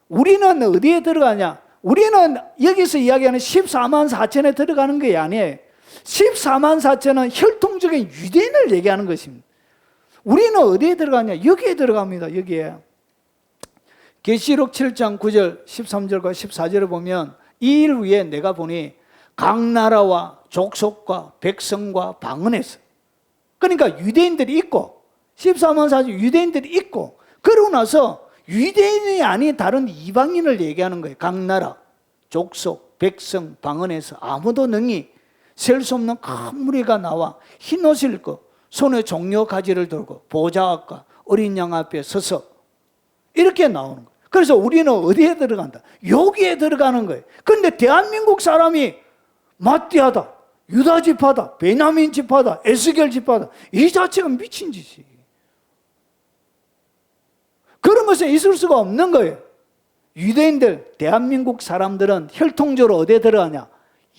우리는 어디에 들어가냐? 우리는 여기서 이야기하는 14만 4천에 들어가는 게 아니에요. 14만 4천은 혈통적인 유대인을 얘기하는 것입니다. 우리는 어디에 들어가냐? 여기에 들어갑니다. 여기에. 계시록 7장 9절 13절과 14절을 보면 이 일 위에 내가 보니 각 나라와 족속과 백성과 방언에서, 그러니까 유대인들이 있고 14만 4천 유대인들이 있고, 그러고 나서 유대인이 아닌 다른 이방인을 얘기하는 거예요. 각 나라, 족속, 백성, 방언에서 아무도 능히 셀 수 없는 큰 무리가 나와 흰 옷을 입고 손에 종려 가지를 들고 보좌 앞과 어린 양 앞에 서서 이렇게 나오는 거예요. 그래서 우리는 어디에 들어간다? 여기에 들어가는 거예요. 그런데 대한민국 사람이 마띠아다, 유다 지파다, 베냐민 지파다, 에스겔 지파다, 이 자체가 미친 짓이에요. 그런 것은 있을 수가 없는 거예요. 유대인들, 대한민국 사람들은 혈통적으로 어디에 들어가냐?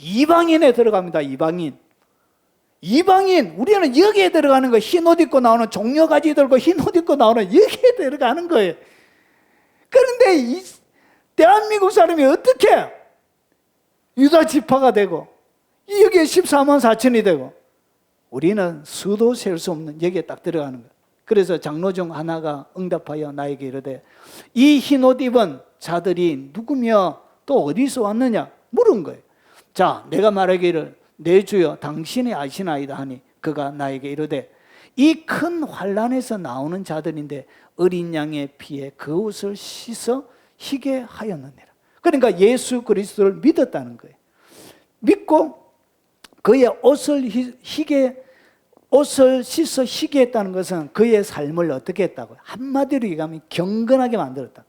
이방인에 들어갑니다. 이방인. 우리는 여기에 들어가는 거예요. 흰 옷 입고 나오는, 종려가지 들고 흰 옷 입고 나오는 여기에 들어가는 거예요. 그런데 이 대한민국 사람이 어떻게 유다 지파가 되고 여기에 14만 4천이 되고, 우리는 수도 셀 수 없는 여기에 딱 들어가는 거예요. 그래서 장로 중 하나가 응답하여 나에게 이르되 이 흰 옷 입은 자들이 누구며 또 어디서 왔느냐 물은 거예요. 자, 내가 말하기를 내 주여 당신이 아시나이다 하니 그가 나에게 이르되 이 큰 환난에서 나오는 자들인데 어린 양의 피에 그 옷을 씻어 희게 하였느니라. 그러니까 예수 그리스도를 믿었다는 거예요. 믿고 그의 옷을 씻어 희게 했다는 것은 그의 삶을 어떻게 했다고요? 한마디로 얘기하면 경건하게 만들었다.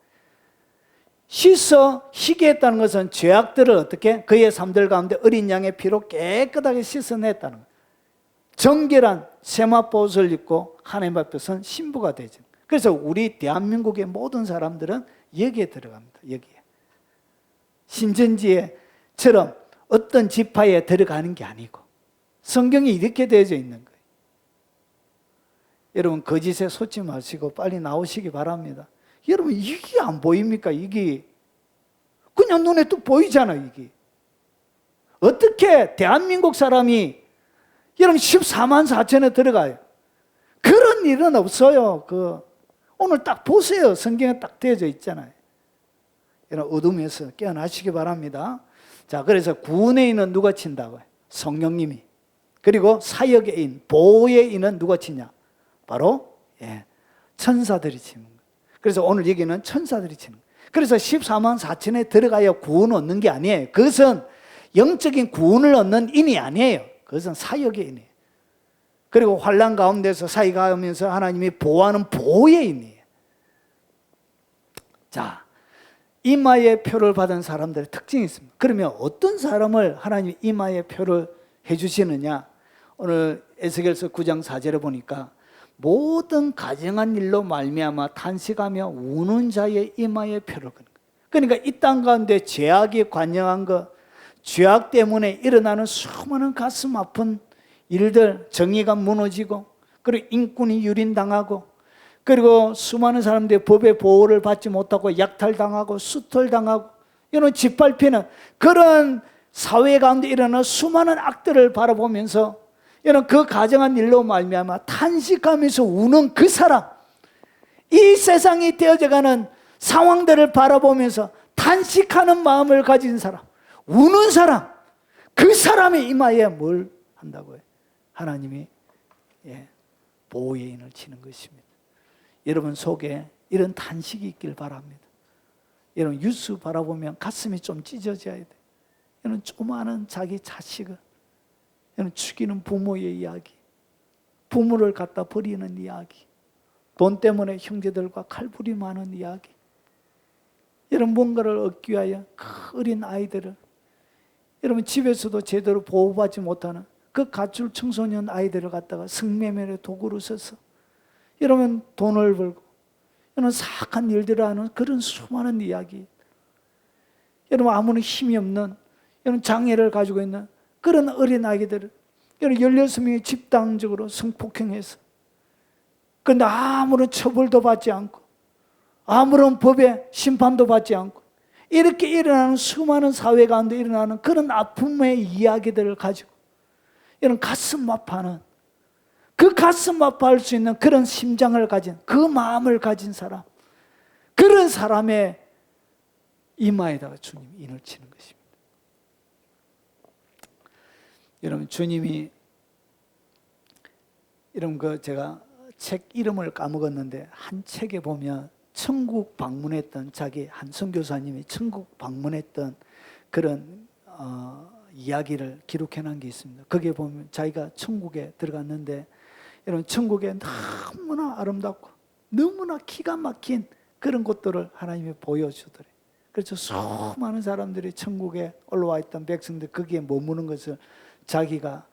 씻어 희게 했다는 것은 죄악들을 어떻게? 그의 삶들 가운데 어린 양의 피로 깨끗하게 씻어냈다는 거예요. 정결한 세마포옷을 입고 하나님 앞에 선 신부가 되죠. 그래서 우리 대한민국의 모든 사람들은 여기에 들어갑니다. 여기에. 신천지처럼 어떤 지파에 들어가는 게 아니고 성경이 이렇게 되어져 있는 거예요. 여러분 거짓에 솟지 마시고 빨리 나오시기 바랍니다. 여러분 이게 안 보입니까? 이게 그냥 눈에 또 보이잖아요. 이게 어떻게 대한민국 사람이 여러분 14만 4천에 들어가요? 그런 일은 없어요. 오늘 딱 보세요. 성경에 딱 되어져 있잖아요. 여러분 어둠에서 깨어나시기 바랍니다. 자, 그래서 구원의 인은 누가 친다고요? 성령님이. 그리고 사역의 인, 보호의 인은 누가 치냐? 바로 천사들이 치는 거예요. 그래서 오늘 얘기는 천사들이 치는 거예요. 그래서 14만 4천에 들어가야 구원을 얻는 게 아니에요. 그것은 영적인 구원을 얻는 인이 아니에요. 그것은 사역의 인이에요. 그리고 환난 가운데서 사역하면서 하나님이 보호하는 보호의 인이에요. 자, 이마의 표를 받은 사람들의 특징이 있습니다. 그러면 어떤 사람을 하나님이 이마의 표를 해주시느냐? 오늘 에스겔서 9장 4절에 보니까 모든 가정한 일로 말미암아 탄식하며 우는 자의 이마의 표를 그는 거예요. 그러니까 이 땅 가운데 죄악이 관영한 것, 죄악 때문에 일어나는 수많은 가슴 아픈 일들, 정의가 무너지고 그리고 인권이 유린당하고 그리고 수많은 사람들이 법의 보호를 받지 못하고 약탈당하고 수탈당하고 이런 짓밟히는 그런 사회 가운데 일어나는 수많은 악들을 바라보면서 이런 그 가정한 일로 말미암아 탄식하면서 우는 그 사람, 이 세상이 되어져가는 상황들을 바라보면서 탄식하는 마음을 가진 사람, 우는 사람, 그 사람의 이마에 뭘 한다고요? 하나님이 보호의 인을 치는 것입니다. 여러분 속에 이런 탄식이 있길 바랍니다. 여러분 뉴스 바라보면 가슴이 좀 찢어져야 돼. 여러분 조그마한 자기 자식을 여러분 죽이는 부모의 이야기, 부모를 갖다 버리는 이야기, 돈 때문에 형제들과 칼부림하는 이야기, 여러분 뭔가를 얻기 위하여 그 어린 아이들을 여러분 집에서도 제대로 보호받지 못하는 그 가출 청소년 아이들을 갖다가 성매매의 도구로 써서 여러분 돈을 벌고 여러분 사악한 일들을 하는 그런 수많은 이야기, 여러분 아무런 힘이 없는 여러분 장애를 가지고 있는 그런 어린 아이들을 여러분 16명이 집단적으로 성폭행해서 그런데 아무런 처벌도 받지 않고 아무런 법의 심판도 받지 않고 이렇게 일어나는 수많은 사회 가운데 일어나는 그런 아픔의 이야기들을 가지고 이런 가슴 아파하는 그 가슴 아파할 수 있는 그런 심장을 가진 그 마음을 가진 사람, 그런 사람의 이마에다가 주님이 인을 치는 것입니다. 여러분 주님이 여러분 제가 책 이름을 까먹었는데 한 책에 보면 천국 방문했던 자기 한 선교사님이 천국 방문했던 그런 이야기를 기록해 놓은 게 있습니다. 거기에 보면 자기가 천국에 들어갔는데 여러분 천국에 너무나 아름답고 너무나 기가 막힌 그런 것들을 하나님이 보여주더래요. 그래서 수많은 사람들이 천국에 올라와 있던 백성들 거기에 머무는 것을 자기가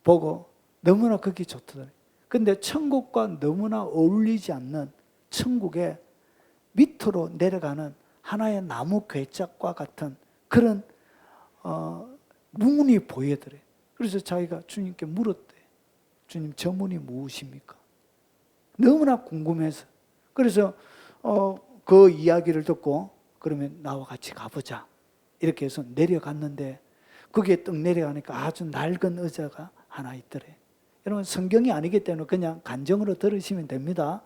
보고 너무나 그게 좋더래요. 근데 천국과 너무나 어울리지 않는 천국에 밑으로 내려가는 하나의 나무 괴짝과 같은 그런 문이 보이더래요. 그래서 자기가 주님께 물었대. 주님, 저 문이 무엇입니까? 너무나 궁금해서. 그래서 그 이야기를 듣고 그러면 나와 같이 가보자 이렇게 해서 내려갔는데 거기에 떡 내려가니까 아주 낡은 의자가 하나 있더래. 여러분 성경이 아니기 때문에 그냥 간정으로 들으시면 됩니다.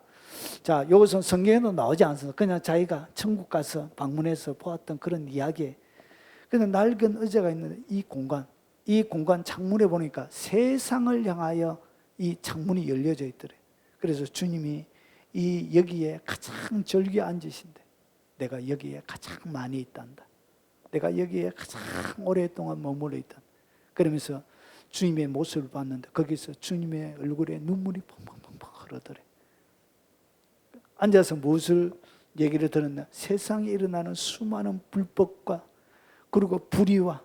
자, 이것은 성경에도 나오지 않습니다. 그냥 자기가 천국 가서 방문해서 보았던 그런 이야기에 그냥 낡은 의자가 있는데 이 공간 창문에 보니까 세상을 향하여 이 창문이 열려져 있더래. 그래서 주님이 여기에 가장 절기에 앉으신대. 내가 여기에 가장 많이 있단다. 내가 여기에 가장 오랫동안 머물러 있다. 그러면서 주님의 모습을 봤는데 거기서 주님의 얼굴에 눈물이 펑펑펑펑 흐르더래. 앉아서 무엇을 얘기를 들었나? 세상에 일어나는 수많은 불법과 그리고 불의와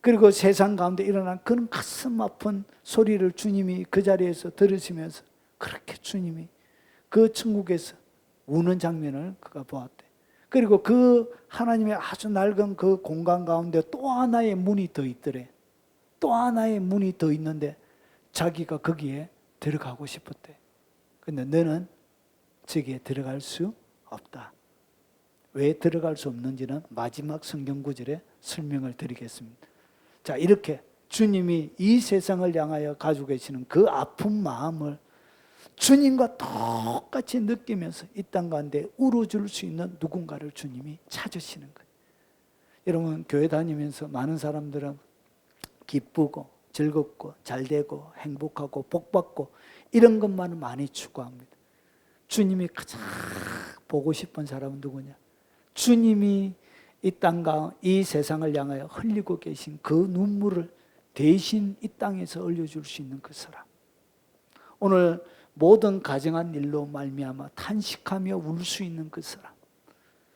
그리고 세상 가운데 일어난 그런 가슴 아픈 소리를 주님이 그 자리에서 들으시면서 그렇게 주님이 그 천국에서 우는 장면을 그가 보았대. 그리고 그 하나님의 아주 낡은 그 공간 가운데 또 하나의 문이 더 있더래. 또 하나의 문이 더 있는데 자기가 거기에 들어가고 싶었대. 근데 너는 저기에 들어갈 수 없다. 왜 들어갈 수 없는지는 마지막 성경 구절에 설명을 드리겠습니다. 자, 이렇게 주님이 이 세상을 향하여 가지고 계시는 그 아픈 마음을 주님과 똑같이 느끼면서 이 땅 가운데 울어줄 수 있는 누군가를 주님이 찾으시는 거예요. 여러분, 교회 다니면서 많은 사람들은 기쁘고 즐겁고 잘되고 행복하고 복받고 이런 것만을 많이 추구합니다. 주님이 가장 보고 싶은 사람은 누구냐? 주님이 이 땅과 이 세상을 향하여 흘리고 계신 그 눈물을 대신 이 땅에서 흘려줄 수 있는 그 사람. 오늘 모든 가정한 일로 말미암아 탄식하며 울 수 있는 그 사람,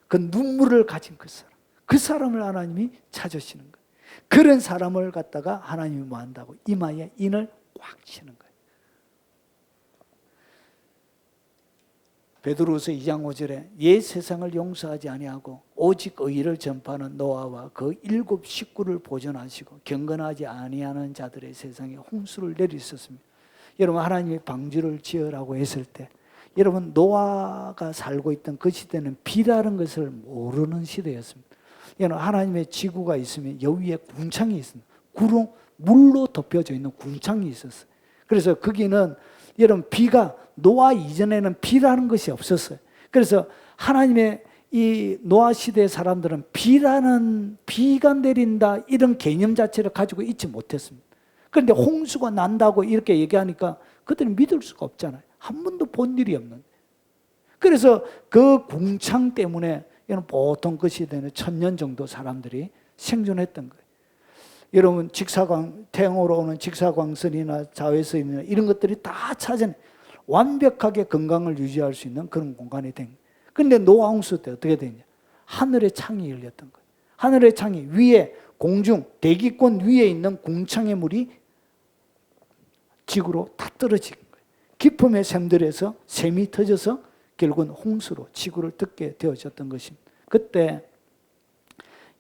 그 눈물을 가진 그 사람, 그 사람을 하나님이 찾으시는 거예요. 그런 사람을 갖다가 하나님이 뭐 한다고? 이마에 인을 꽉 치는 거예요. 베드로후서 2장 5절에 옛 세상을 용서하지 아니하고 오직 의를 전파하는 노아와 그 7 식구를 보존하시고 경건하지 아니하는 자들의 세상에 홍수를 내리셨습니다. 여러분, 하나님이 방주를 지으라고 했을 때 여러분, 노아가 살고 있던 그 시대는 비라는 것을 모르는 시대였습니다. 여러분, 하나님의 지구가 있으면 여기에 궁창이 있습니다. 구름, 물로 덮여져 있는 궁창이 있었어요. 그래서 거기는 여러분, 비가 노아 이전에는 비라는 것이 없었어요. 그래서 하나님의 이 노아 시대의 사람들은 비가 내린다 이런 개념 자체를 가지고 있지 못했습니다. 그런데 홍수가 난다고 이렇게 얘기하니까 그들은 믿을 수가 없잖아요. 한 번도 본 일이 없는데. 그래서 그 궁창 때문에 보통 그 시대는 1000년 정도 사람들이 생존했던 거예요. 여러분, 태양으로 오는 직사광선이나 자외선이나 이런 것들이 다 찾아내 완벽하게 건강을 유지할 수 있는 그런 공간이 된 거예요. 그런데 노아 홍수 때 어떻게 되냐? 하늘의 창이 열렸던 거예요. 하늘의 창이 위에 공중 대기권 위에 있는 궁창의 물이 지구로 다 떨어진 거예요. 깊음의 샘들에서 샘이 터져서 결국은 홍수로 지구를 덮게 되어졌던 것입니다. 그때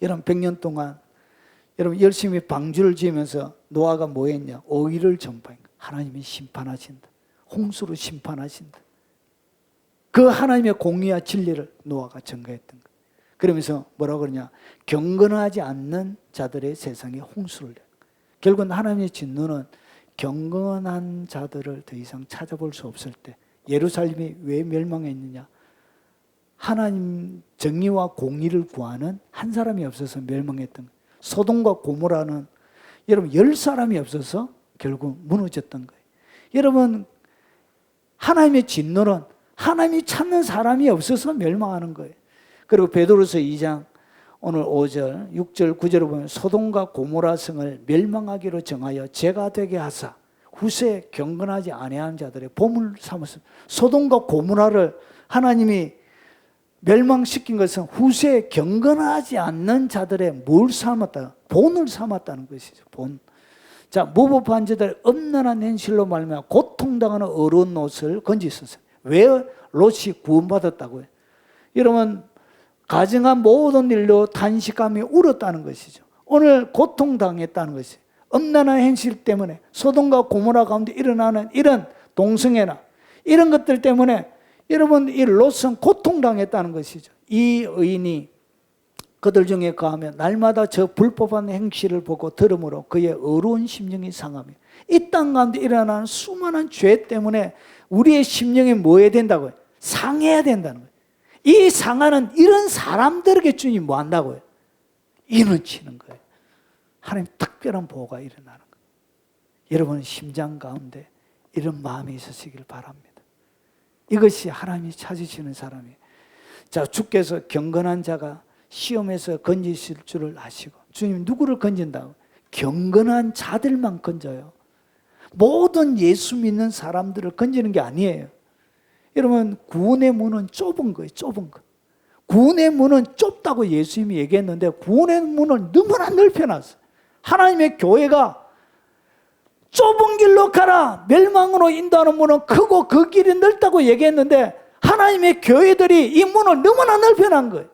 여러분 100년 동안 여러분 열심히 방주를 지으면서 노아가 뭐 했냐? 의를 전파한 거예요. 하나님이 심판하신다. 홍수로 심판하신다. 그 하나님의 공의와 진리를 노아가 전가했던 거예요. 그러면서 뭐라고 그러냐? 경건하지 않는 자들의 세상에 홍수를 내요. 결국은 하나님의 진노는 경건한 자들을 더 이상 찾아볼 수 없을 때 예루살렘이 왜 멸망했느냐? 하나님 정의와 공의를 구하는 한 사람이 없어서 멸망했던 거예요. 소돔과 고모라는 여러분 10사람이 없어서 결국 무너졌던 거예요. 여러분, 하나님의 진노는 하나님이 찾는 사람이 없어서 멸망하는 거예요. 그리고 베드로서 2장 오늘 5절, 6절, 9절을 보면 소돔과 고모라 성을 멸망하기로 정하여 죄가 되게 하사 후세 경건하지 아니하는 자들의 보물 삼았습니다. 소돔과 고모라를 하나님이 멸망시킨 것은 후세 경건하지 않는 자들의 뭘 삼았다? 본을 삼았다는 것이죠. 본. 자, 무법한 자들 엄란한 현실로 말미암아 고통당하는 어려운 롯을 건지셨어요. 왜 롯이 구원받았다고요? 여러분, 가정한 모든 일로 탄식하며 울었다는 것이죠. 오늘 고통당했다는 것이죠. 엄란한 현실 때문에 소돔과 고모라 가운데 일어나는 이런 동성애나 이런 것들 때문에 여러분, 이 롯은 고통당했다는 것이죠. 이 의인이 그들 중에 거하며 날마다 저 불법한 행실을 보고 들음으로 그의 어려운 심령이 상하며 이 땅 가운데 일어나는 수많은 죄 때문에 우리의 심령이 뭐 해야 된다고요? 상해야 된다는 거예요. 이 상하는 이런 사람들에게 주님이 뭐 한다고요? 인을 치는 거예요. 하나님 특별한 보호가 일어나는 거예요. 여러분 심장 가운데 이런 마음이 있으시길 바랍니다. 이것이 하나님이 찾으시는 사람이에요. 자, 주께서 경건한 자가 시험에서 건지실 줄을 아시고, 주님 누구를 건진다고? 경건한 자들만 건져요. 모든 예수 믿는 사람들을 건지는 게 아니에요. 여러분, 구원의 문은 좁은 거예요. 좁은 거. 구원의 문은 좁다고 예수님이 얘기했는데 구원의 문을 너무나 넓혀놨어요. 하나님의 교회가 좁은 길로 가라, 멸망으로 인도하는 문은 크고 그 길이 넓다고 얘기했는데 하나님의 교회들이 이 문을 너무나 넓혀놓은 거예요.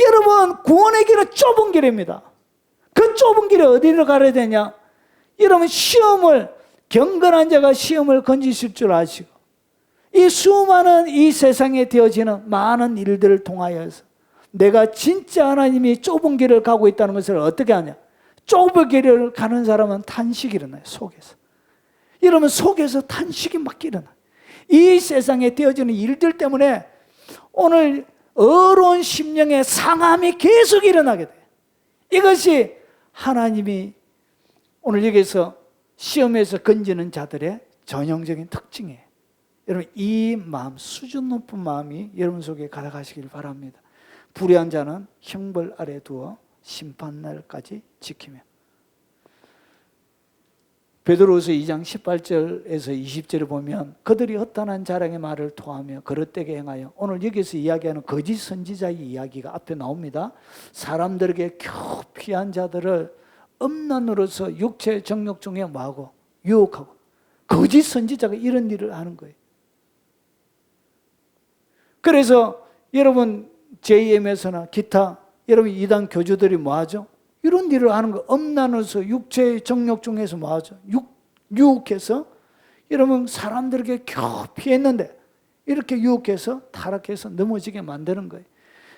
여러분, 구원의 길은 좁은 길입니다. 그 좁은 길에 어디로 가야 되냐? 여러분, 경건한 자가 시험을 건지실 줄 아시고 이 수많은 이 세상에 되어지는 많은 일들을 통하여서 내가 진짜 하나님이 좁은 길을 가고 있다는 것을 어떻게 하냐? 좁은 길을 가는 사람은 탄식이 일어나요. 속에서. 이러면 속에서 탄식이 막 일어나요. 이 세상에 되어지는 일들 때문에 오늘 어려운 심령의 상함이 계속 일어나게 돼요. 이것이 하나님이 오늘 여기서 시험에서 건지는 자들의 전형적인 특징이에요. 여러분, 이 마음, 수준 높은 마음이 여러분 속에 가득하시길 바랍니다. 불의한 자는 형벌 아래 두어 심판날까지 지키며. 베드로후서 2장 18절에서 20절을 보면 그들이 허탄한 자랑의 말을 토하며 거릇되게 행하여, 오늘 여기서 이야기하는 거짓 선지자의 이야기가 앞에 나옵니다. 사람들에게 교피한 자들을 음란으로서 육체의 정욕 중에 뭐하고 유혹하고, 거짓 선지자가 이런 일을 하는 거예요. 그래서 여러분 JM에서나 기타 여러분 이단 교주들이 뭐하죠? 이런 일을 하는 거, 음란으로서 육체의 정욕 중에서 뭐하죠? 유혹해서 여러분 사람들에게 교피했는데 이렇게 유혹해서 타락해서 넘어지게 만드는 거예요.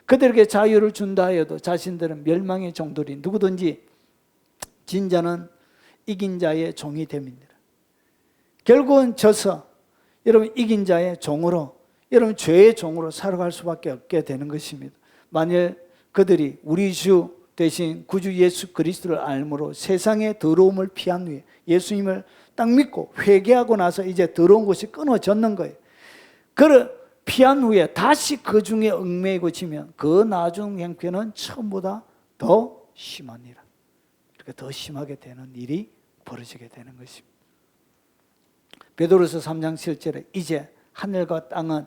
그들에게 자유를 준다 하여도 자신들은 멸망의 종들이, 누구든지 진자는 이긴 자의 종이 됨이니라. 결국은 져서 여러분 이긴 자의 종으로, 여러분 죄의 종으로 살아갈 수밖에 없게 되는 것입니다. 만일 그들이 우리 주 대신 구주 예수 그리스도를 알므로 세상의 더러움을 피한 후에 예수님을 딱 믿고 회개하고 나서 이제 더러운 것이 끊어졌는 거예요. 그를 피한 후에 다시 그 중에 얽매이고 지면 그 나중 형편은 처음보다 더 심하니라. 이렇게 더 심하게 되는 일이 벌어지게 되는 것입니다. 베드로서 3장 7절에 이제 하늘과 땅은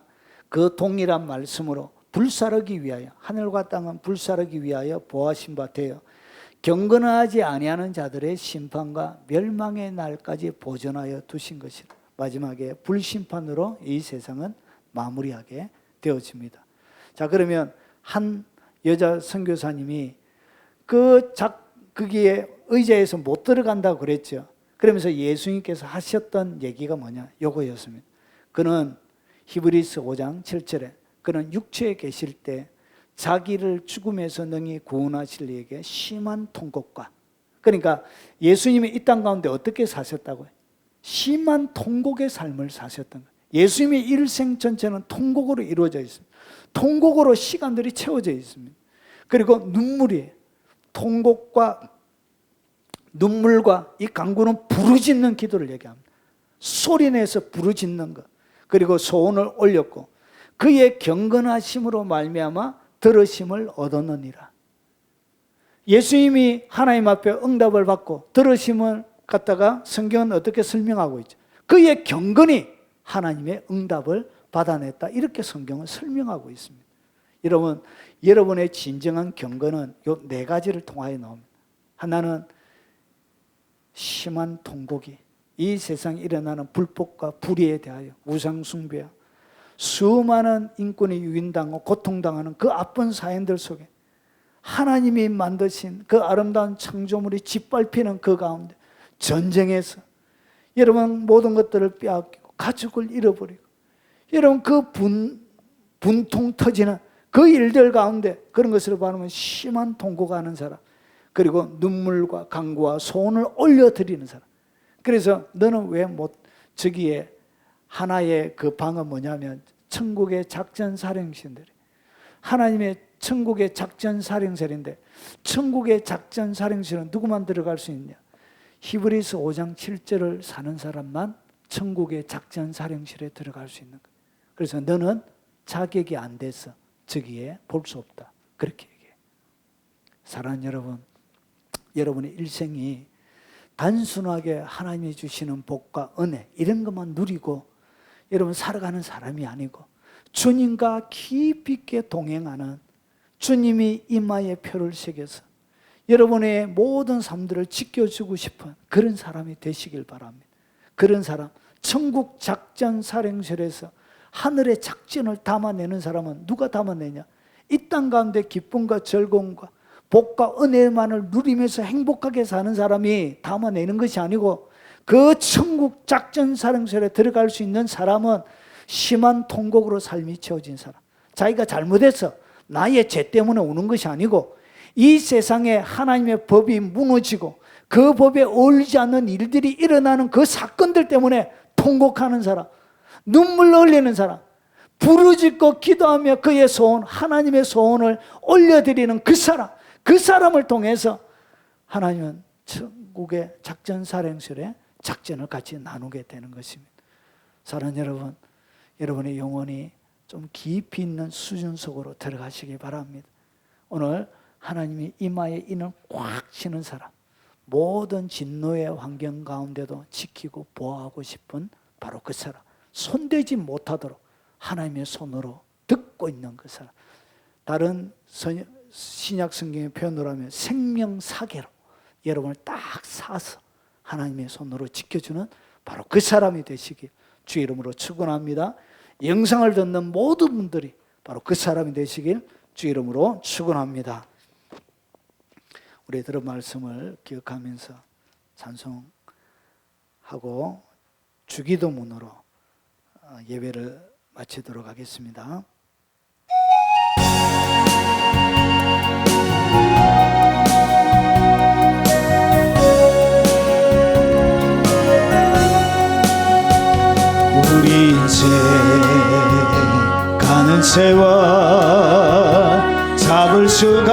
그 동일한 말씀으로 불사르기 위하여, 하늘과 땅은 불사르기 위하여 보하신 바 되어 경건하지 아니하는 자들의 심판과 멸망의 날까지 보존하여 두신 것이라. 마지막에 불심판으로 이 세상은 마무리하게 되어집니다. 자, 그러면 한 여자 선교사님이 거기에 의자에서 못 들어간다고 그랬죠. 그러면서 예수님께서 하셨던 얘기가 뭐냐? 요거였습니다. 그는 히브리서 5장 7절에 그는 육체에 계실 때 자기를 죽음에서 능히 구원하실 이에게 심한 통곡과, 그러니까 예수님이 이 땅 가운데 어떻게 사셨다고요? 심한 통곡의 삶을 사셨던 거예요. 예수님의 일생 전체는 통곡으로 이루어져 있습니다. 통곡으로 시간들이 채워져 있습니다. 그리고 눈물이, 통곡과 눈물과 이 간구는 부르짖는 기도를 얘기합니다. 소리내서 부르짖는 것, 그리고 소원을 올렸고 그의 경건하심으로 말미암아 들으심을 얻었느니라. 예수님이 하나님 앞에 응답을 받고 들으심을 갖다가 성경은 어떻게 설명하고 있죠? 그의 경건이 하나님의 응답을 받아냈다, 이렇게 성경은 설명하고 있습니다. 여러분, 여러분의 진정한 경건은 요 네 가지를 통하여 나옵니다. 하나는 심한 통곡이, 이 세상에 일어나는 불법과 불의에 대하여 우상 숭배와 수많은 인권이 유인당하고 고통당하는 그 아픈 사연들 속에 하나님이 만드신 그 아름다운 창조물이 짓밟히는 그 가운데 전쟁에서 여러분 모든 것들을 빼앗기고 가족을 잃어버리고 여러분 그 분통 터지는 그 일들 가운데 그런 것을 바라보면 심한 통곡을 하는 사람, 그리고 눈물과 간구와 소원을 올려드리는 사람. 그래서 너는 왜 못, 저기에 하나의 그 방은 뭐냐면 천국의 작전사령신들이, 하나님의 천국의 작전사령실인데, 천국의 작전사령실은 누구만 들어갈 수 있냐? 히브리서 5장 7절을 사는 사람만 천국의 작전사령실에 들어갈 수 있는 거예요. 그래서 너는 자격이 안 돼서 저기에 볼 수 없다, 그렇게 얘기해요. 사랑하는 여러분, 여러분의 일생이 단순하게 하나님이 주시는 복과 은혜 이런 것만 누리고 여러분 살아가는 사람이 아니고 주님과 깊이 있게 동행하는, 주님이 이마에 표를 새겨서 여러분의 모든 삶들을 지켜주고 싶은 그런 사람이 되시길 바랍니다. 그런 사람, 천국 작전사령실에서 하늘의 작전을 담아내는 사람은 누가 담아내냐? 이 땅 가운데 기쁨과 즐거움과 복과 은혜만을 누리면서 행복하게 사는 사람이 담아내는 것이 아니고, 그 천국 작전사령실에 들어갈 수 있는 사람은 심한 통곡으로 삶이 채워진 사람, 자기가 잘못해서 나의 죄 때문에 우는 것이 아니고 이 세상에 하나님의 법이 무너지고 그 법에 어울리지 않는 일들이 일어나는 그 사건들 때문에 통곡하는 사람, 눈물 흘리는 사람, 부르짖고 기도하며 그의 소원, 하나님의 소원을 올려드리는 그 사람, 그 사람을 통해서 하나님은 천국의 작전사령실에 작전을 같이 나누게 되는 것입니다. 사랑하는 여러분, 여러분의 영혼이 좀 깊이 있는 수준 속으로 들어가시기 바랍니다. 오늘 하나님이 이마에 인을 꽉 치는 사람, 모든 진노의 환경 가운데도 지키고 보호하고 싶은 바로 그 사람, 손대지 못하도록 하나님의 손으로 듣고 있는 그 사람, 다른 신약 성경의 표현으로 하면 생명사계로 여러분을 딱 사서 하나님의 손으로 지켜주는 바로 그 사람이 되시길 주 이름으로 축원합니다. 영상을 듣는 모든 분들이 바로 그 사람이 되시길 주 이름으로 축원합니다. 우리 들은 말씀을 기억하면서 찬송하고 주기도문으로 예배를 마치도록 하겠습니다. 우리 인생 가는 세월 잡을 수가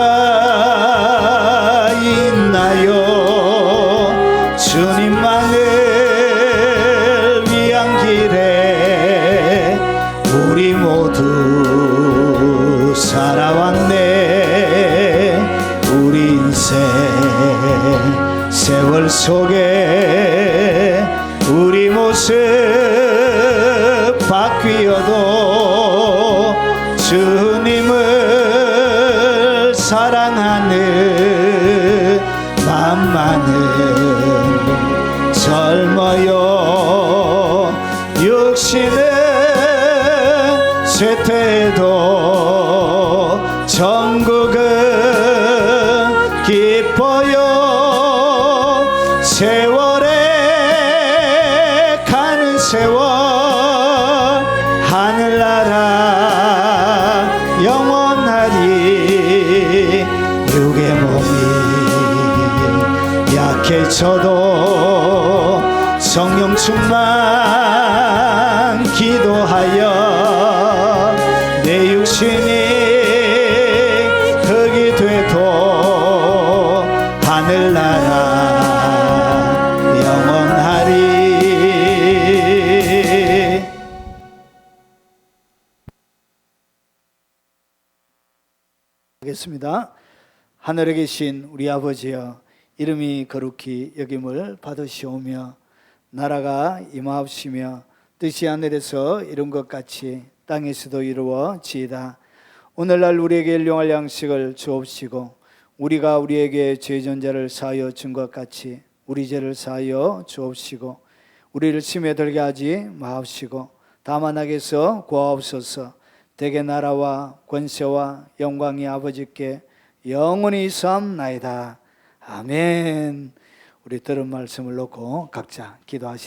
있나요? 주님만을 위한 길에 우리 모두 살아왔네. 우리 인생 세월 속에 우리 모습 바뀌어도 주님을 사랑하는 마음만은 젊어요. 육신은 쇠퇴해도 천국은 기뻐요. 세월에 가는 세월 하늘나라 영원하리. 육의 몸이 약해져도 성령 충만 기도하여 내 육신이 흙이 돼도 하늘나라 영원하리. 하겠습니다. 하늘에 계신 우리 아버지여, 이름이 거룩히 여김을 받으시오며 나라가 임하옵시며 뜻이 하늘에서 이룬 것 같이 땅에서도 이루어지이다. 오늘날 우리에게 일용할 양식을 주옵시고 우리가 우리에게 죄진 자를 사하여 준 것 같이 우리 죄를 사하여 주옵시고 우리를 시험에 들게 하지 마옵시고 다만 악에서 구하옵소서. 대개 나라와 권세와 영광이 아버지께 영원히 있사옵나이다. 아멘. 우리 들은 말씀을 놓고 각자 기도하시다.